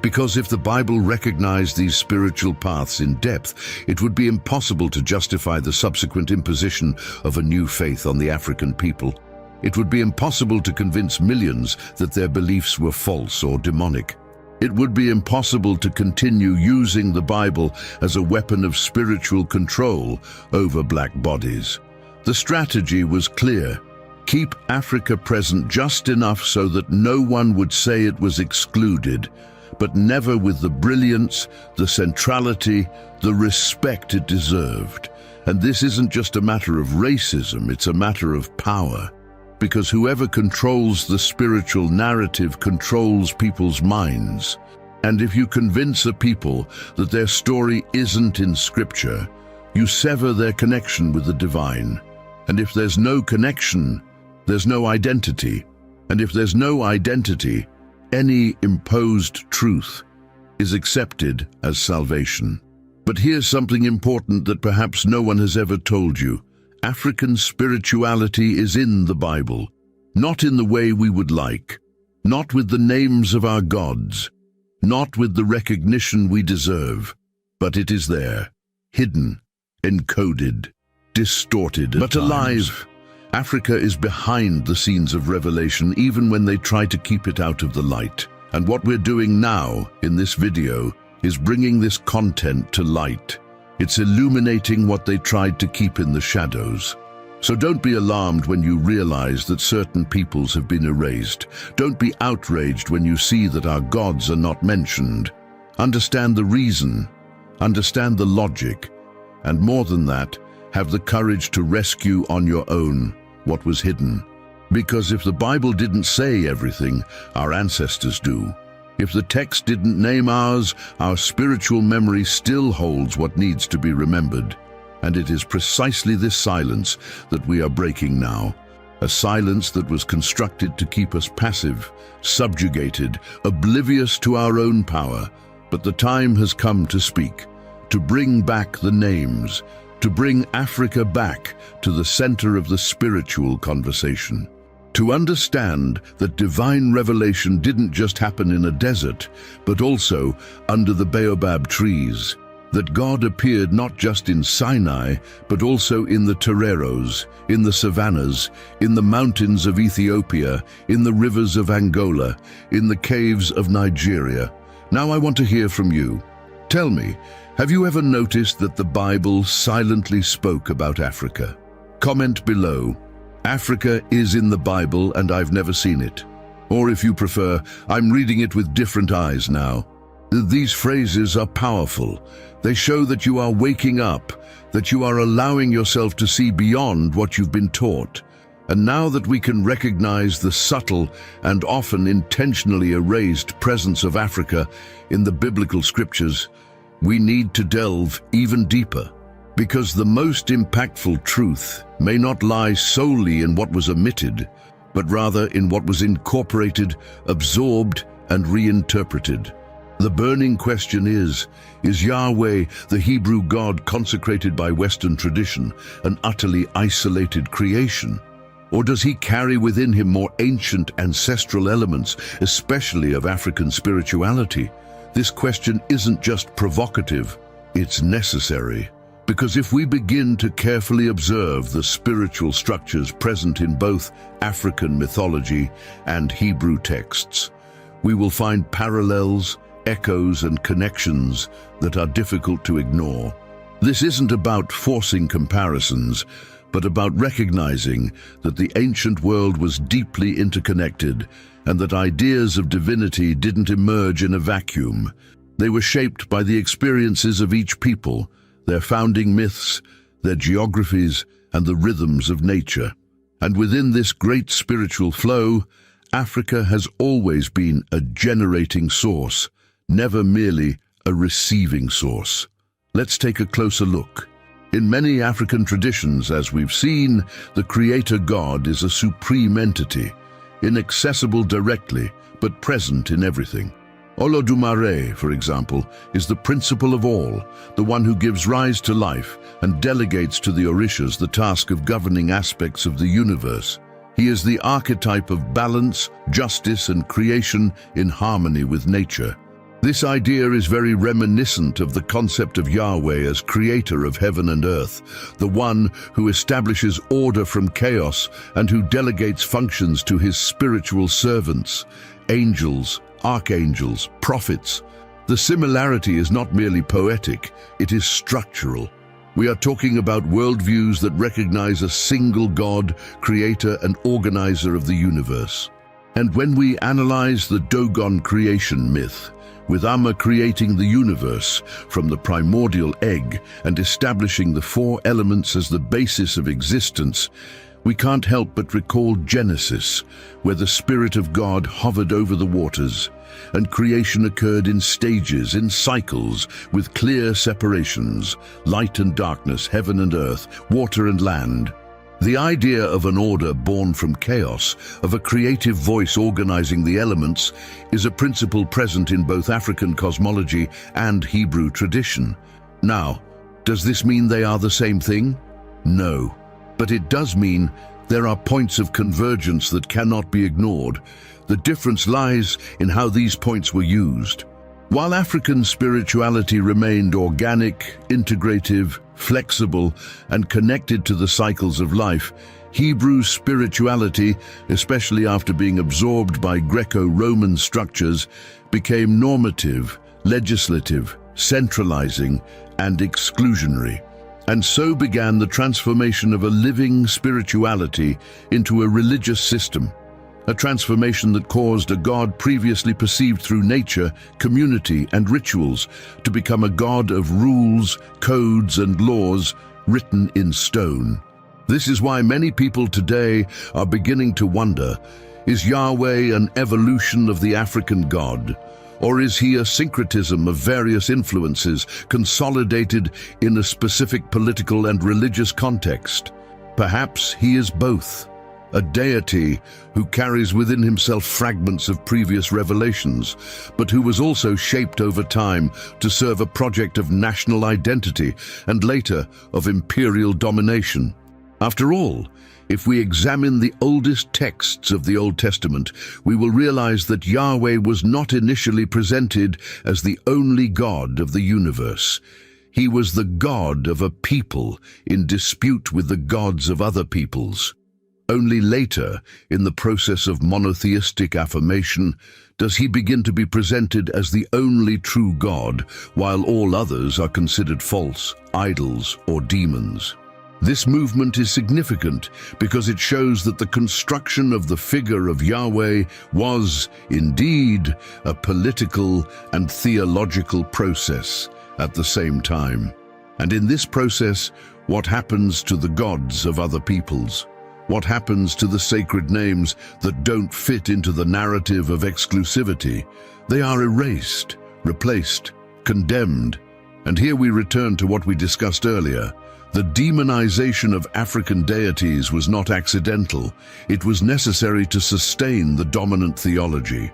Because if the Bible recognized these spiritual paths in depth, it would be impossible to justify the subsequent imposition of a new faith on the African people. It would be impossible to convince millions that their beliefs were false or demonic. It would be impossible to continue using the Bible as a weapon of spiritual control over black bodies. The strategy was clear. Keep Africa present just enough so that no one would say it was excluded, but never with the brilliance, the centrality, the respect it deserved. And this isn't just a matter of racism, it's a matter of power. Because whoever controls the spiritual narrative controls people's minds. And if you convince a people that their story isn't in Scripture, you sever their connection with the divine. And if there's no connection, there's no identity. And if there's no identity, any imposed truth is accepted as salvation. But here's something important that perhaps no one has ever told you. African spirituality is in the Bible, not in the way we would like, not with the names of our gods, not with the recognition we deserve, but it is there, hidden, encoded, distorted, but alive. Africa is behind the scenes of revelation even when they try to keep it out of the light. And what we're doing now in this video is bringing this content to light. It's illuminating what they tried to keep in the shadows. So don't be alarmed when you realize that certain peoples have been erased. Don't be outraged when you see that our gods are not mentioned. Understand the reason, understand the logic, and more than that, have the courage to rescue on your own what was hidden. Because if the Bible didn't say everything, our ancestors do. If the text didn't name ours, our spiritual memory still holds what needs to be remembered. And it is precisely this silence that we are breaking now. A silence that was constructed to keep us passive, subjugated, oblivious to our own power. But the time has come to speak, to bring back the names, to bring Africa back to the center of the spiritual conversation. To understand that divine revelation didn't just happen in a desert, but also under the baobab trees. That God appeared not just in Sinai, but also in the toreros, in the savannas, in the mountains of Ethiopia, in the rivers of Angola, in the caves of Nigeria. Now I want to hear from you. Tell me, have you ever noticed that the Bible silently spoke about Africa? Comment below. Africa is in the Bible and I've never seen it. Or if you prefer, I'm reading it with different eyes now. These phrases are powerful. They show that you are waking up, that you are allowing yourself to see beyond what you've been taught. And now that we can recognize the subtle and often intentionally erased presence of Africa in the biblical scriptures, we need to delve even deeper. Because the most impactful truth may not lie solely in what was omitted, but rather in what was incorporated, absorbed, and reinterpreted. The burning question is Yahweh, the Hebrew God consecrated by Western tradition, an utterly isolated creation? Or does he carry within him more ancient ancestral elements, especially of African spirituality? This question isn't just provocative, it's necessary. Because if we begin to carefully observe the spiritual structures present in both African mythology and Hebrew texts, we will find parallels, echoes, and connections that are difficult to ignore. This isn't about forcing comparisons, but about recognizing that the ancient world was deeply interconnected and that ideas of divinity didn't emerge in a vacuum. They were shaped by the experiences of each people, their founding myths, their geographies, and the rhythms of nature. And within this great spiritual flow, Africa has always been a generating source, never merely a receiving source. Let's take a closer look. In many African traditions, as we've seen, the Creator God is a supreme entity, inaccessible directly, but present in everything. Olodumare, for example, is the principle of all, the one who gives rise to life and delegates to the Orishas the task of governing aspects of the universe. He is the archetype of balance, justice, and creation in harmony with nature. This idea is very reminiscent of the concept of Yahweh as creator of heaven and earth, the one who establishes order from chaos and who delegates functions to his spiritual servants, angels, archangels, prophets. The similarity is not merely poetic, it is structural. We are talking about worldviews that recognize a single God, creator and organizer of the universe. And when we analyze the Dogon creation myth, with Amma creating the universe from the primordial egg and establishing the four elements as the basis of existence, we can't help but recall Genesis, where the Spirit of God hovered over the waters, and creation occurred in stages, in cycles, with clear separations, light and darkness, heaven and earth, water and land. The idea of an order born from chaos, of a creative voice organizing the elements, is a principle present in both African cosmology and Hebrew tradition. Now, does this mean they are the same thing? No. But it does mean there are points of convergence that cannot be ignored. The difference lies in how these points were used. While African spirituality remained organic, integrative, flexible, and connected to the cycles of life, Hebrew spirituality, especially after being absorbed by Greco-Roman structures, became normative, legislative, centralizing, and exclusionary. And so began the transformation of a living spirituality into a religious system, a transformation that caused a God previously perceived through nature, community, and rituals to become a God of rules, codes, and laws written in stone. This is why many people today are beginning to wonder, is Yahweh an evolution of the African God? Or is he a syncretism of various influences consolidated in a specific political and religious context? Perhaps he is both, a deity who carries within himself fragments of previous revelations, but who was also shaped over time to serve a project of national identity and later of imperial domination. After all, if we examine the oldest texts of the Old Testament, we will realize that Yahweh was not initially presented as the only God of the universe. He was the God of a people in dispute with the gods of other peoples. Only later, in the process of monotheistic affirmation, does he begin to be presented as the only true God, while all others are considered false, idols, or demons. This movement is significant because it shows that the construction of the figure of Yahweh was, indeed, a political and theological process at the same time. And in this process, what happens to the gods of other peoples? What happens to the sacred names that don't fit into the narrative of exclusivity? They are erased, replaced, condemned. And here we return to what we discussed earlier. The demonization of African deities was not accidental. It was necessary to sustain the dominant theology.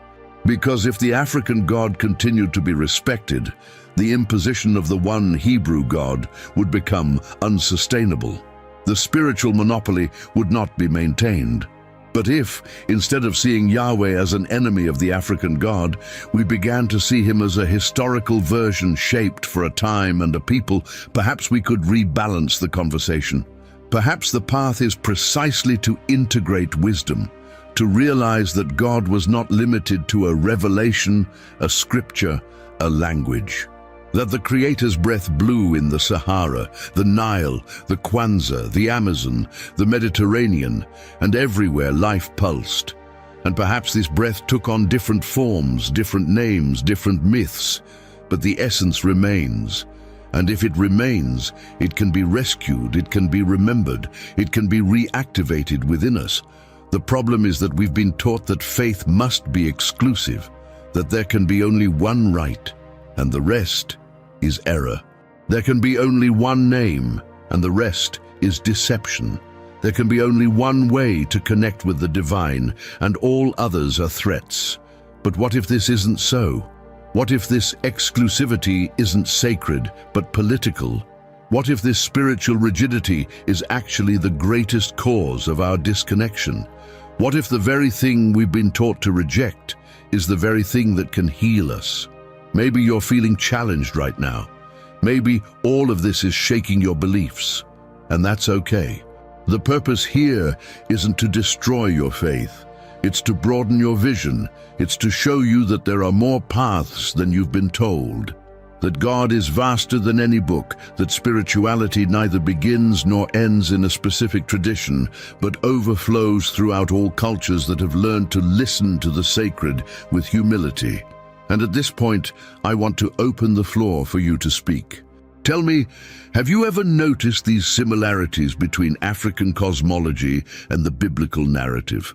Because if the African God continued to be respected, the imposition of the one Hebrew God would become unsustainable. The spiritual monopoly would not be maintained. But if, instead of seeing Yahweh as an enemy of the African God, we began to see him as a historical version shaped for a time and a people, perhaps we could rebalance the conversation. Perhaps the path is precisely to integrate wisdom, to realize that God was not limited to a revelation, a scripture, a language. That the Creator's breath blew in the Sahara, the Nile, the Kwanzaa, the Amazon, the Mediterranean, and everywhere life pulsed. And perhaps this breath took on different forms, different names, different myths. but the essence remains. And if it remains, it can be rescued, it can be remembered, it can be reactivated within us. The problem is that we've been taught that faith must be exclusive, that there can be only one right, and the rest is error. There can be only one name, and the rest is deception. There can be only one way to connect with the divine, and all others are threats. But what if this isn't so? What if this exclusivity isn't sacred, but political? What if this spiritual rigidity is actually the greatest cause of our disconnection? What if the very thing we've been taught to reject is the very thing that can heal us? Maybe you're feeling challenged right now. Maybe all of this is shaking your beliefs, and that's okay. The purpose here isn't to destroy your faith. It's to broaden your vision. It's to show you that there are more paths than you've been told, that God is vaster than any book, that spirituality neither begins nor ends in a specific tradition, but overflows throughout all cultures that have learned to listen to the sacred with humility. And at this point, I want to open the floor for you to speak. Tell me, have you ever noticed these similarities between African cosmology and the biblical narrative?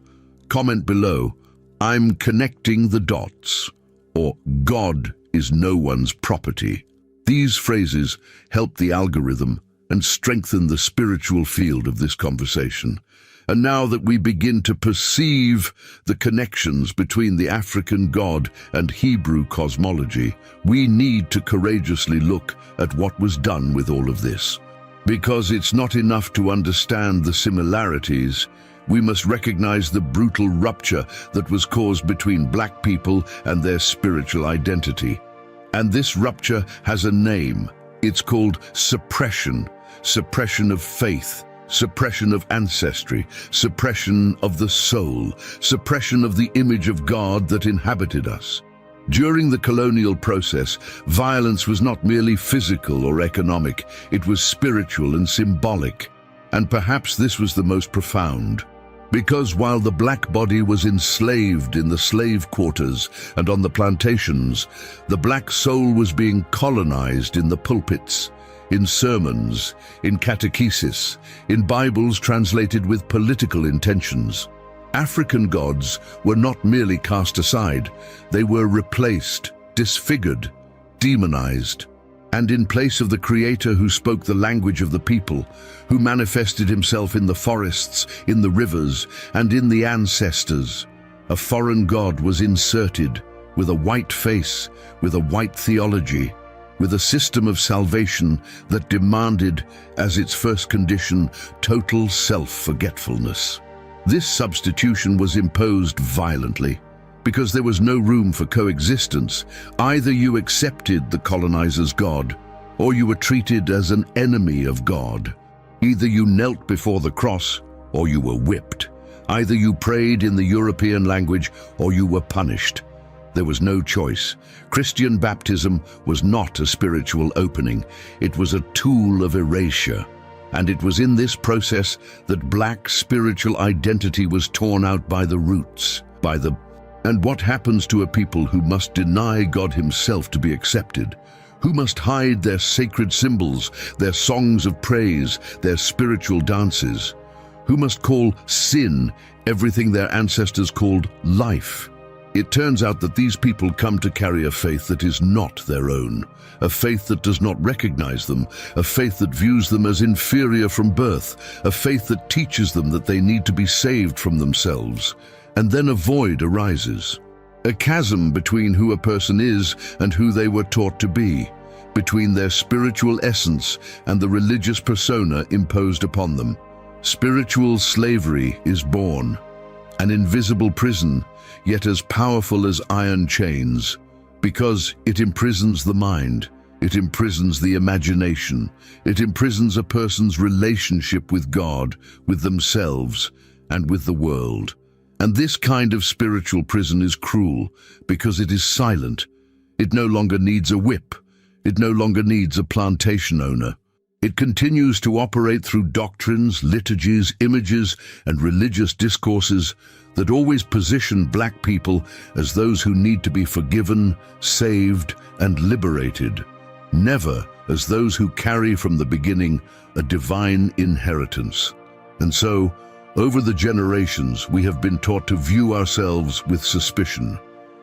Comment below, "I'm connecting the dots," or "God is no one's property." These phrases help the algorithm and strengthen the spiritual field of this conversation. And now that we begin to perceive the connections between the African God and Hebrew cosmology, we need to courageously look at what was done with all of this. Because it's not enough to understand the similarities, we must recognize the brutal rupture that was caused between black people and their spiritual identity. And this rupture has a name. It's called suppression. Suppression of faith, suppression of ancestry, suppression of the soul, suppression of the image of God that inhabited us. During the colonial process, violence was not merely physical or economic, it was spiritual and symbolic. And perhaps this was the most profound. Because while the black body was enslaved in the slave quarters and on the plantations, the black soul was being colonized in the pulpits, in sermons, in catechesis, in Bibles translated with political intentions. African gods were not merely cast aside, they were replaced, disfigured, demonized. And in place of the Creator who spoke the language of the people, who manifested himself in the forests, in the rivers, and in the ancestors, a foreign god was inserted with a white face, with a white theology, with a system of salvation that demanded, as its first condition, total self-forgetfulness. This substitution was imposed violently, because there was no room for coexistence. Either you accepted the colonizer's God, or you were treated as an enemy of God. Either you knelt before the cross, or you were whipped. Either you prayed in the European language, or you were punished. There was no choice. Christian baptism was not a spiritual opening. It was a tool of erasure. And it was in this process that black spiritual identity was torn out by the roots, And what happens to a people who must deny God himself to be accepted? Who must hide their sacred symbols, their songs of praise, their spiritual dances? Who must call sin everything their ancestors called life? It turns out that these people come to carry a faith that is not their own, a faith that does not recognize them, a faith that views them as inferior from birth, a faith that teaches them that they need to be saved from themselves. And then a void arises, a chasm between who a person is and who they were taught to be, between their spiritual essence and the religious persona imposed upon them. Spiritual slavery is born, an invisible prison, yet as powerful as iron chains, because it imprisons the mind, it imprisons the imagination, it imprisons a person's relationship with God, with themselves, and with the world. And this kind of spiritual prison is cruel because it is silent. It no longer needs a whip. It no longer needs a plantation owner. It continues to operate through doctrines, liturgies, images, and religious discourses that always position black people as those who need to be forgiven, saved, and liberated, never as those who carry from the beginning a divine inheritance. And so, over the generations, we have been taught to view ourselves with suspicion,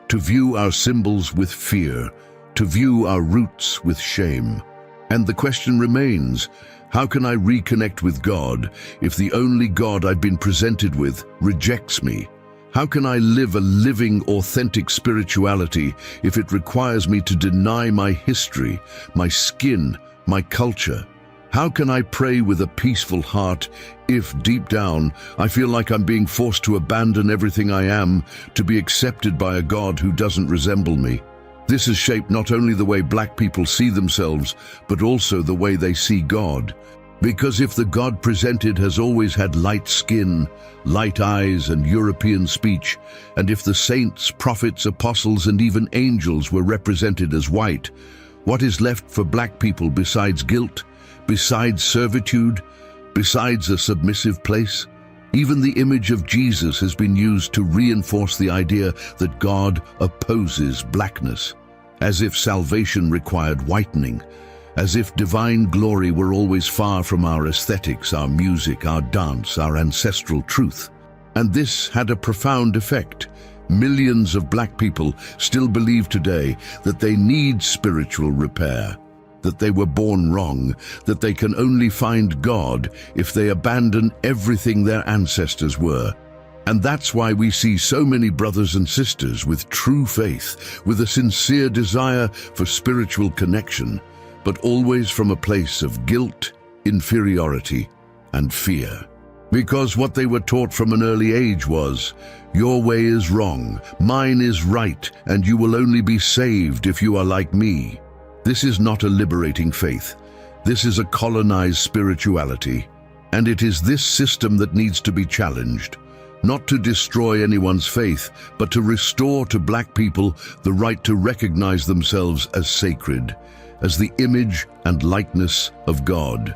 to view our symbols with fear, to view our roots with shame. And the question remains, how can I reconnect with God if the only God I've been presented with rejects me? How can I live a living, authentic spirituality if it requires me to deny my history, my skin, my culture? How can I pray with a peaceful heart if, deep down, I feel like I'm being forced to abandon everything I am to be accepted by a God who doesn't resemble me? This has shaped not only the way Black people see themselves, but also the way they see God. Because if the God presented has always had light skin, light eyes, and European speech, and if the saints, prophets, apostles, and even angels were represented as white, what is left for Black people besides guilt, besides servitude, besides a submissive place? Even the image of Jesus has been used to reinforce the idea that God opposes blackness, as if salvation required whitening, as if divine glory were always far from our aesthetics, our music, our dance, our ancestral truth. And this had a profound effect. Millions of Black people still believe today that they need spiritual repair, that they were born wrong, that they can only find God if they abandon everything their ancestors were. And that's why we see so many brothers and sisters with true faith, with a sincere desire for spiritual connection, but always from a place of guilt, inferiority, and fear. Because what they were taught from an early age was, your way is wrong, mine is right, and you will only be saved if you are like me. This is not a liberating faith. This is a colonized spirituality. And it is this system that needs to be challenged. Not to destroy anyone's faith, but to restore to Black people the right to recognize themselves as sacred, as the image and likeness of God,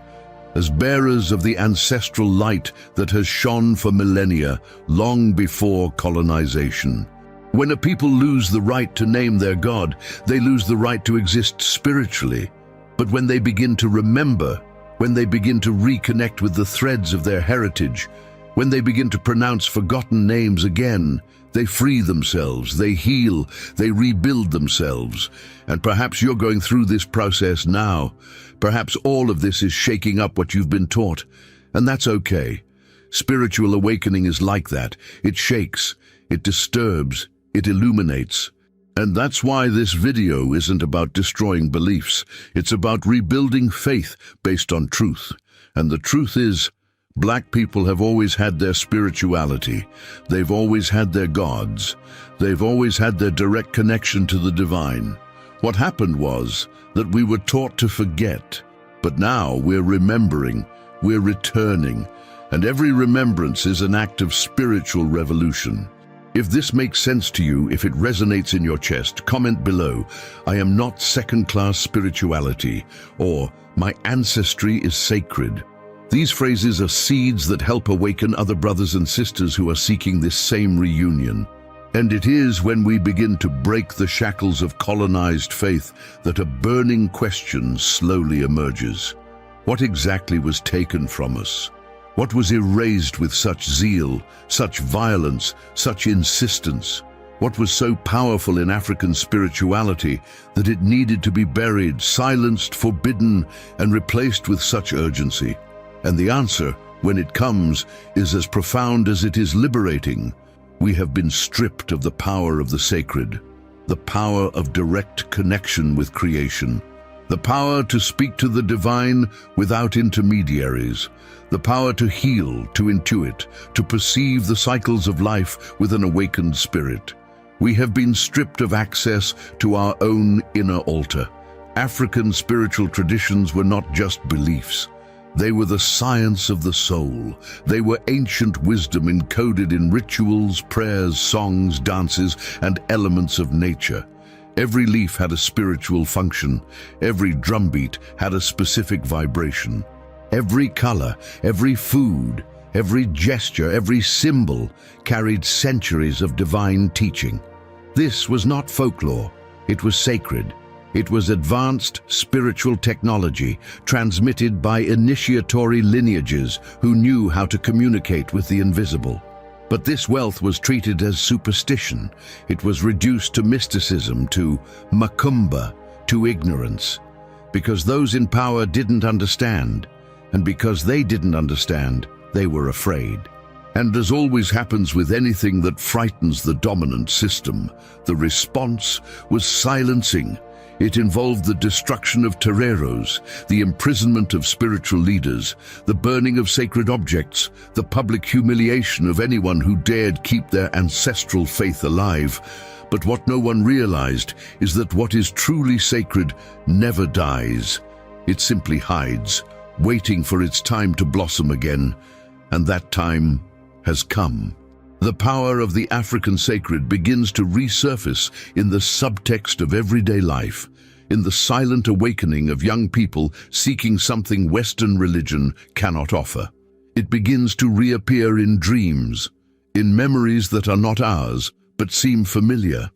as bearers of the ancestral light that has shone for millennia, long before colonization. When a people lose the right to name their God, they lose the right to exist spiritually. But when they begin to remember, when they begin to reconnect with the threads of their heritage, when they begin to pronounce forgotten names again, they free themselves, they heal, they rebuild themselves. And perhaps you're going through this process now. Perhaps all of this is shaking up what you've been taught. And that's okay. Spiritual awakening is like that. It shakes, it disturbs, it illuminates. And that's why this video isn't about destroying beliefs. It's about rebuilding faith based on truth. And the truth is, Black people have always had their spirituality. They've always had their gods. They've always had their direct connection to the divine. What happened was that we were taught to forget. But now we're remembering, we're returning, and every remembrance is an act of spiritual revolution. If this makes sense to you, if it resonates in your chest, comment below, I am not second-class spirituality, or my ancestry is sacred. These phrases are seeds that help awaken other brothers and sisters who are seeking this same reunion. And it is when we begin to break the shackles of colonized faith that a burning question slowly emerges. What exactly was taken from us? What was erased with such zeal, such violence, such insistence? What was so powerful in African spirituality that it needed to be buried, silenced, forbidden, and replaced with such urgency? And the answer, when it comes, is as profound as it is liberating. We have been stripped of the power of the sacred, the power of direct connection with creation, the power to speak to the divine without intermediaries, the power to heal, to intuit, to perceive the cycles of life with an awakened spirit. We have been stripped of access to our own inner altar. African spiritual traditions were not just beliefs. They were the science of the soul. They were ancient wisdom encoded in rituals, prayers, songs, dances, and elements of nature. Every leaf had a spiritual function. Every drumbeat had a specific vibration. Every color, every food, every gesture, every symbol carried centuries of divine teaching. This was not folklore. It was sacred. It was advanced spiritual technology transmitted by initiatory lineages who knew how to communicate with the invisible. But this wealth was treated as superstition. It was reduced to mysticism, to macumba, to ignorance. Because those in power didn't understand, and because they didn't understand, they were afraid. And as always happens with anything that frightens the dominant system, the response was silencing. It involved the destruction of toreros, the imprisonment of spiritual leaders, the burning of sacred objects, the public humiliation of anyone who dared keep their ancestral faith alive. But what no one realized is that what is truly sacred never dies. It simply hides, waiting for its time to blossom again, and that time has come. The power of the African sacred begins to resurface in the subtext of everyday life, in the silent awakening of young people seeking something Western religion cannot offer. It begins to reappear in dreams, in memories that are not ours, but seem familiar,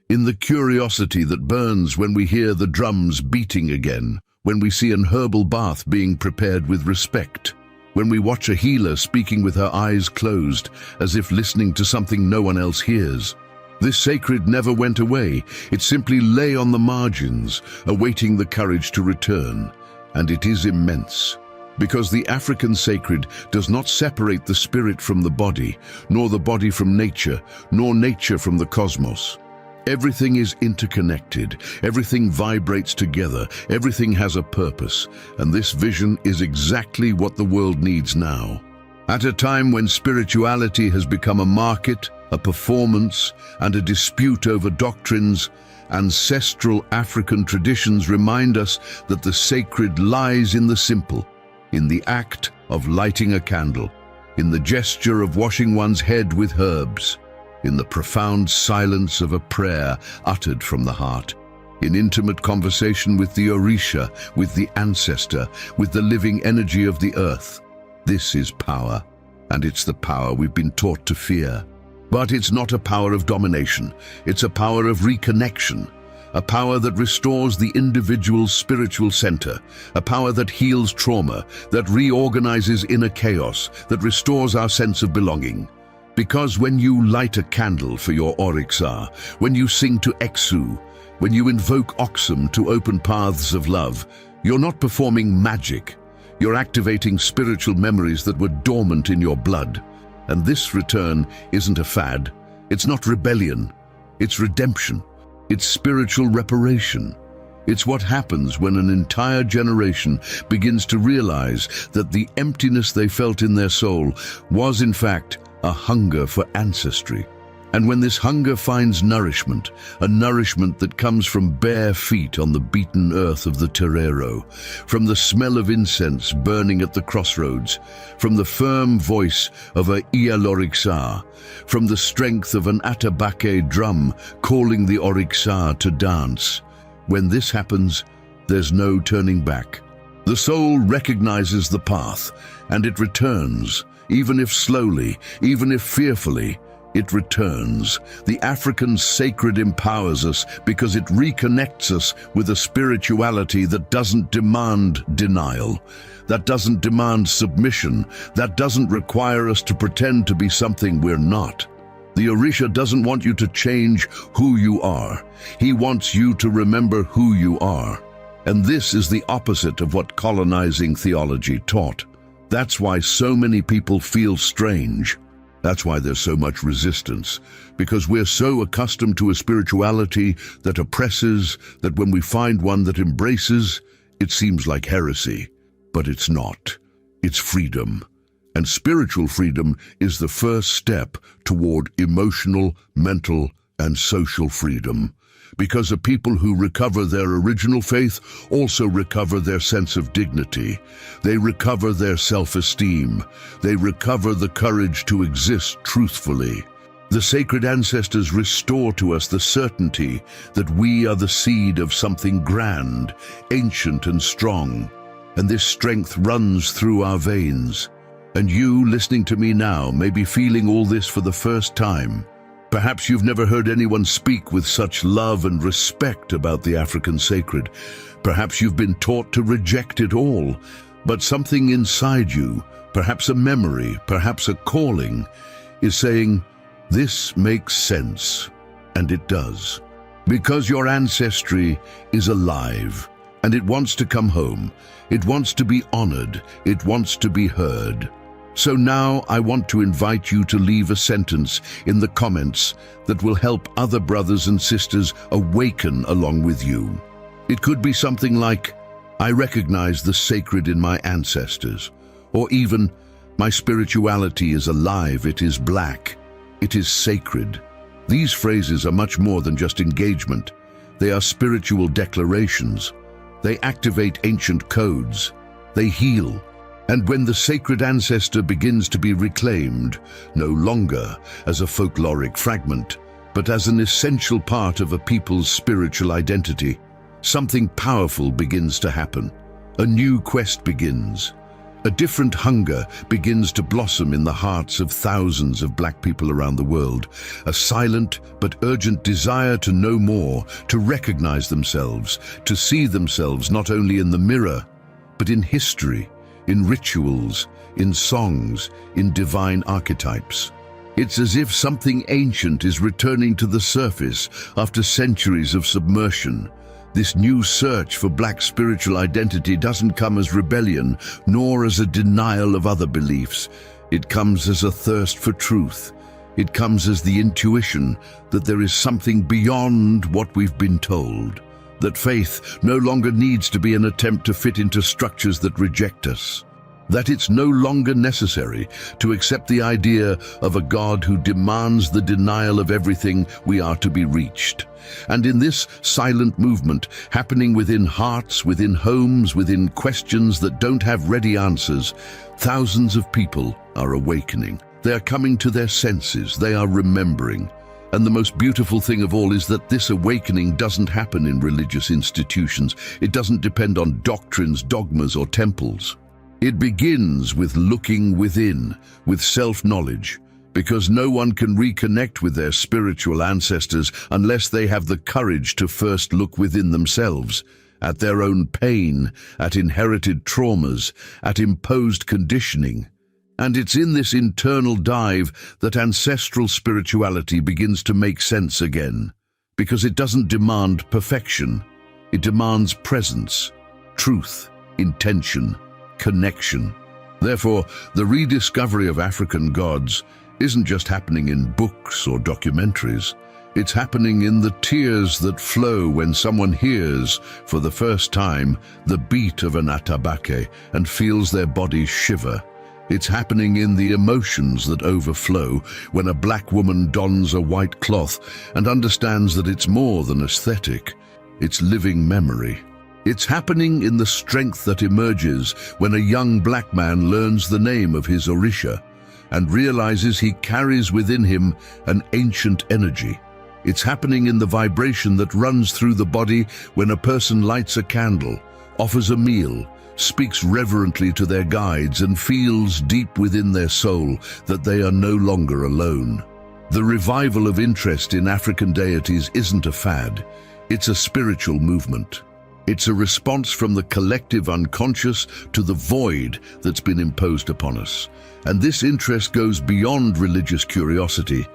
in the curiosity that burns when we hear the drums beating again, when we see an herbal bath being prepared with respect, when we watch a healer speaking with her eyes closed, as if listening to something no one else hears. This sacred never went away. It simply lay on the margins, awaiting the courage to return. And it is immense, because the African sacred does not separate the spirit from the body, nor the body from nature, nor nature from the cosmos. Everything is interconnected, everything vibrates together, everything has a purpose, and this vision is exactly what the world needs now. At a time when spirituality has become a market, a performance, and a dispute over doctrines, ancestral African traditions remind us that the sacred lies in the simple, in the act of lighting a candle, in the gesture of washing one's head with herbs, in the profound silence of a prayer uttered from the heart, in intimate conversation with the Orisha, with the ancestor, with the living energy of the earth. This is power, and it's the power we've been taught to fear. But it's not a power of domination, it's a power of reconnection, a power that restores the individual's spiritual center, a power that heals trauma, that reorganizes inner chaos, that restores our sense of belonging. Because when you light a candle for your Orixar, when you sing to Exu, when you invoke Oxum to open paths of love, you're not performing magic. You're activating spiritual memories that were dormant in your blood. And this return isn't a fad. It's not rebellion. It's redemption. It's spiritual reparation. It's what happens when an entire generation begins to realize that the emptiness they felt in their soul was, in fact, a hunger for ancestry. And when this hunger finds nourishment, a nourishment that comes from bare feet on the beaten earth of the terreiro, from the smell of incense burning at the crossroads, from the firm voice of a Ialorixar, from the strength of an Atabake drum calling the Orixar to dance, when this happens, there's no turning back. The soul recognizes the path, and it returns. Even if slowly, even if fearfully, it returns. The African sacred empowers us because it reconnects us with a spirituality that doesn't demand denial, that doesn't demand submission, that doesn't require us to pretend to be something we're not. The Orisha doesn't want you to change who you are. He wants you to remember who you are. And this is the opposite of what colonizing theology taught. That's why so many people feel strange. That's why there's so much resistance, because we're so accustomed to a spirituality that oppresses, that when we find one that embraces, it seems like heresy. But it's not. It's freedom. And spiritual freedom is the first step toward emotional, mental, and social freedom. Because a people who recover their original faith also recover their sense of dignity. They recover their self-esteem. They recover the courage to exist truthfully. The sacred ancestors restore to us the certainty that we are the seed of something grand, ancient and strong. And this strength runs through our veins. And you, listening to me now, may be feeling all this for the first time. Perhaps you've never heard anyone speak with such love and respect about the African sacred. Perhaps you've been taught to reject it all, but something inside you, perhaps a memory, perhaps a calling, is saying, this makes sense, and it does. Because your ancestry is alive, and it wants to come home. It wants to be honored. It wants to be heard. So now I want to invite you to leave a sentence in the comments that will help other brothers and sisters awaken along with you. It could be something like, I recognize the sacred in my ancestors, or even, my spirituality is alive, it is black, it is sacred. These phrases are much more than just engagement. They are spiritual declarations. They activate ancient codes. They heal. And when the sacred ancestor begins to be reclaimed, no longer as a folkloric fragment, but as an essential part of a people's spiritual identity, something powerful begins to happen. A new quest begins. A different hunger begins to blossom in the hearts of thousands of black people around the world. A silent but urgent desire to know more, to recognize themselves, to see themselves not only in the mirror, but in history, in rituals, in songs, in divine archetypes. It's as if something ancient is returning to the surface after centuries of submersion. This new search for black spiritual identity doesn't come as rebellion, nor as a denial of other beliefs. It comes as a thirst for truth. It comes as the intuition that there is something beyond what we've been told, that faith no longer needs to be an attempt to fit into structures that reject us, that it's no longer necessary to accept the idea of a God who demands the denial of everything we are to be reached. And in this silent movement, happening within hearts, within homes, within questions that don't have ready answers, thousands of people are awakening. They are coming to their senses, they are remembering. And the most beautiful thing of all is that this awakening doesn't happen in religious institutions. It doesn't depend on doctrines, dogmas, or temples. It begins with looking within, with self-knowledge, because no one can reconnect with their spiritual ancestors unless they have the courage to first look within themselves, at their own pain, at inherited traumas, at imposed conditioning. And it's in this internal dive that ancestral spirituality begins to make sense again, because it doesn't demand perfection. It demands presence, truth, intention, connection. Therefore, the rediscovery of African gods isn't just happening in books or documentaries. It's happening in the tears that flow when someone hears, for the first time, the beat of an atabake and feels their bodies shiver. It's happening in the emotions that overflow when a black woman dons a white cloth and understands that it's more than aesthetic, it's living memory. It's happening in the strength that emerges when a young black man learns the name of his Orisha and realizes he carries within him an ancient energy. It's happening in the vibration that runs through the body when a person lights a candle, offers a meal, speaks reverently to their guides, and feels deep within their soul that they are no longer alone. The revival of interest in African deities isn't a fad, it's a spiritual movement. It's a response from the collective unconscious to the void that's been imposed upon us. And this interest goes beyond religious curiosity.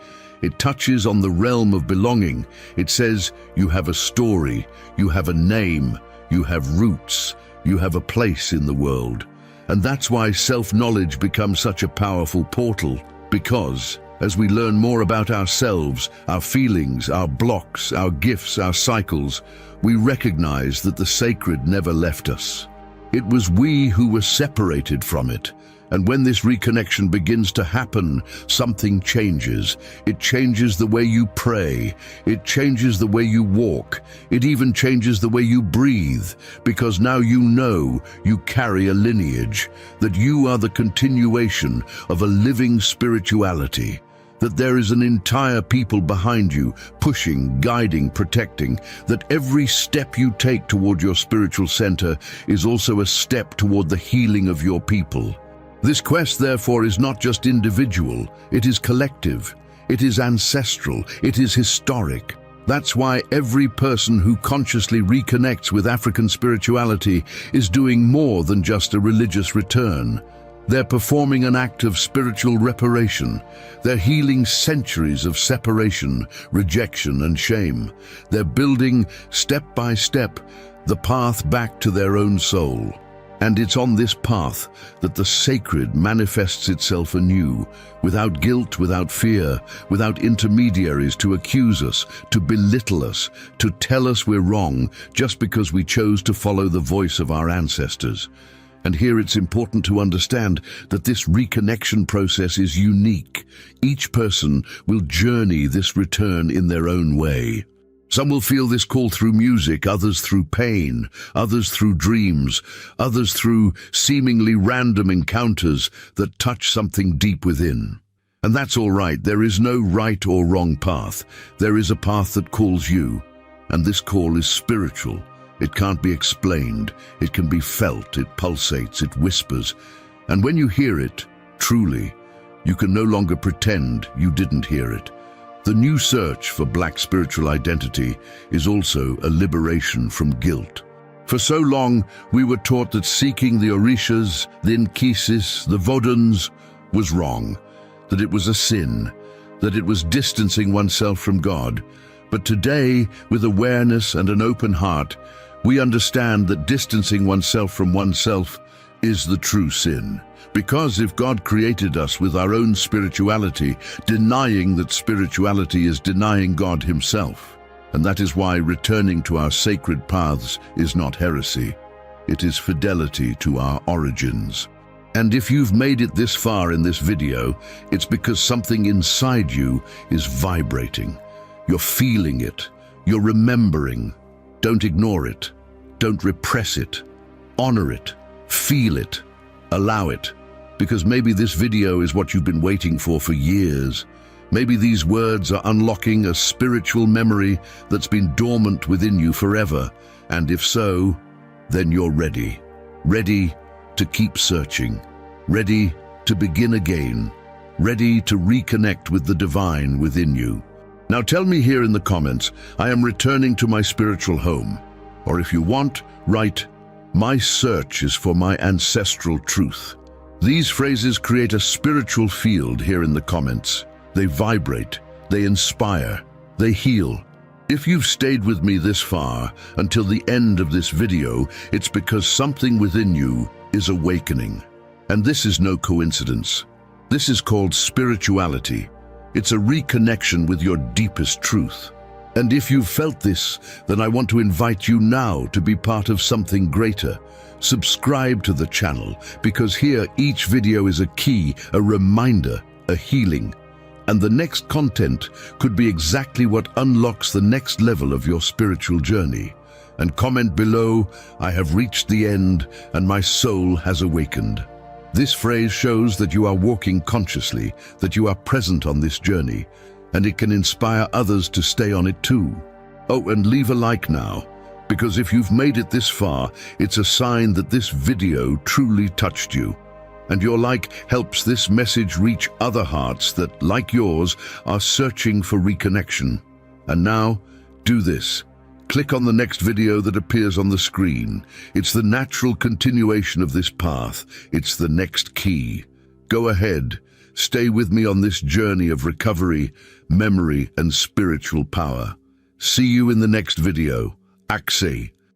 It touches on the realm of belonging. It says, you have a story, you have a name, you have roots, you have a place in the world. And that's why self-knowledge becomes such a powerful portal, because as we learn more about ourselves, our feelings, our blocks, our gifts, our cycles, we recognize that the sacred never left us. It was we who were separated from it. And when this reconnection begins to happen, something changes. It changes the way you pray. It changes the way you walk. It even changes the way you breathe, because now you know you carry a lineage, that you are the continuation of a living spirituality, that there is an entire people behind you, pushing, guiding, protecting, that every step you take toward your spiritual center is also a step toward the healing of your people. This quest, therefore, is not just individual, it is collective. It is ancestral. It is historic. That's why every person who consciously reconnects with African spirituality is doing more than just a religious return. They're performing an act of spiritual reparation. They're healing centuries of separation, rejection, and shame. They're building, step by step, the path back to their own soul. And it's on this path that the sacred manifests itself anew, without guilt, without fear, without intermediaries to accuse us, to belittle us, to tell us we're wrong just because we chose to follow the voice of our ancestors. And here it's important to understand that this reconnection process is unique. Each person will journey this return in their own way. Some will feel this call through music, others through pain, others through dreams, others through seemingly random encounters that touch something deep within. And that's all right. There is no right or wrong path. There is a path that calls you, and this call is spiritual. It can't be explained. It can be felt. It pulsates. It whispers. And when you hear it, truly, you can no longer pretend you didn't hear it. The new search for Black spiritual identity is also a liberation from guilt. For so long, we were taught that seeking the Orishas, the Nkisis, the Voduns was wrong, that it was a sin, that it was distancing oneself from God. But today, with awareness and an open heart, we understand that distancing oneself from oneself is the true sin. Because if God created us with our own spirituality, denying that spirituality is denying God himself. And that is why returning to our sacred paths is not heresy. It is fidelity to our origins. And if you've made it this far in this video, it's because something inside you is vibrating. You're feeling it. You're remembering. Don't ignore it. Don't repress it. Honor it. Feel it. Allow it. Because maybe this video is what you've been waiting for years. Maybe these words are unlocking a spiritual memory that's been dormant within you forever. And if so, then you're ready. Ready to keep searching. Ready to begin again. Ready to reconnect with the divine within you. Now tell me here in the comments, I am returning to my spiritual home. Or if you want, write, my search is for my ancestral truth. These phrases create a spiritual field here in the comments. They vibrate, they inspire, they heal. If you've stayed with me this far, until the end of this video, it's because something within you is awakening. And this is no coincidence. This is called spirituality. It's a reconnection with your deepest truth. And if you've felt this, then I want to invite you now to be part of something greater. Subscribe to the channel, because here each video is a key, a reminder, a healing. And the next content could be exactly what unlocks the next level of your spiritual journey. And comment below, I have reached the end and my soul has awakened. This phrase shows that you are walking consciously, that you are present on this journey, and it can inspire others to stay on it too. Oh, and leave a like now, because if you've made it this far, it's a sign that this video truly touched you. And your like helps this message reach other hearts that, like yours, are searching for reconnection. And now, do this. Click on the next video that appears on the screen. It's the natural continuation of this path. It's the next key. Go ahead. Stay with me on this journey of recovery, memory, and spiritual power. See you in the next video. Akse.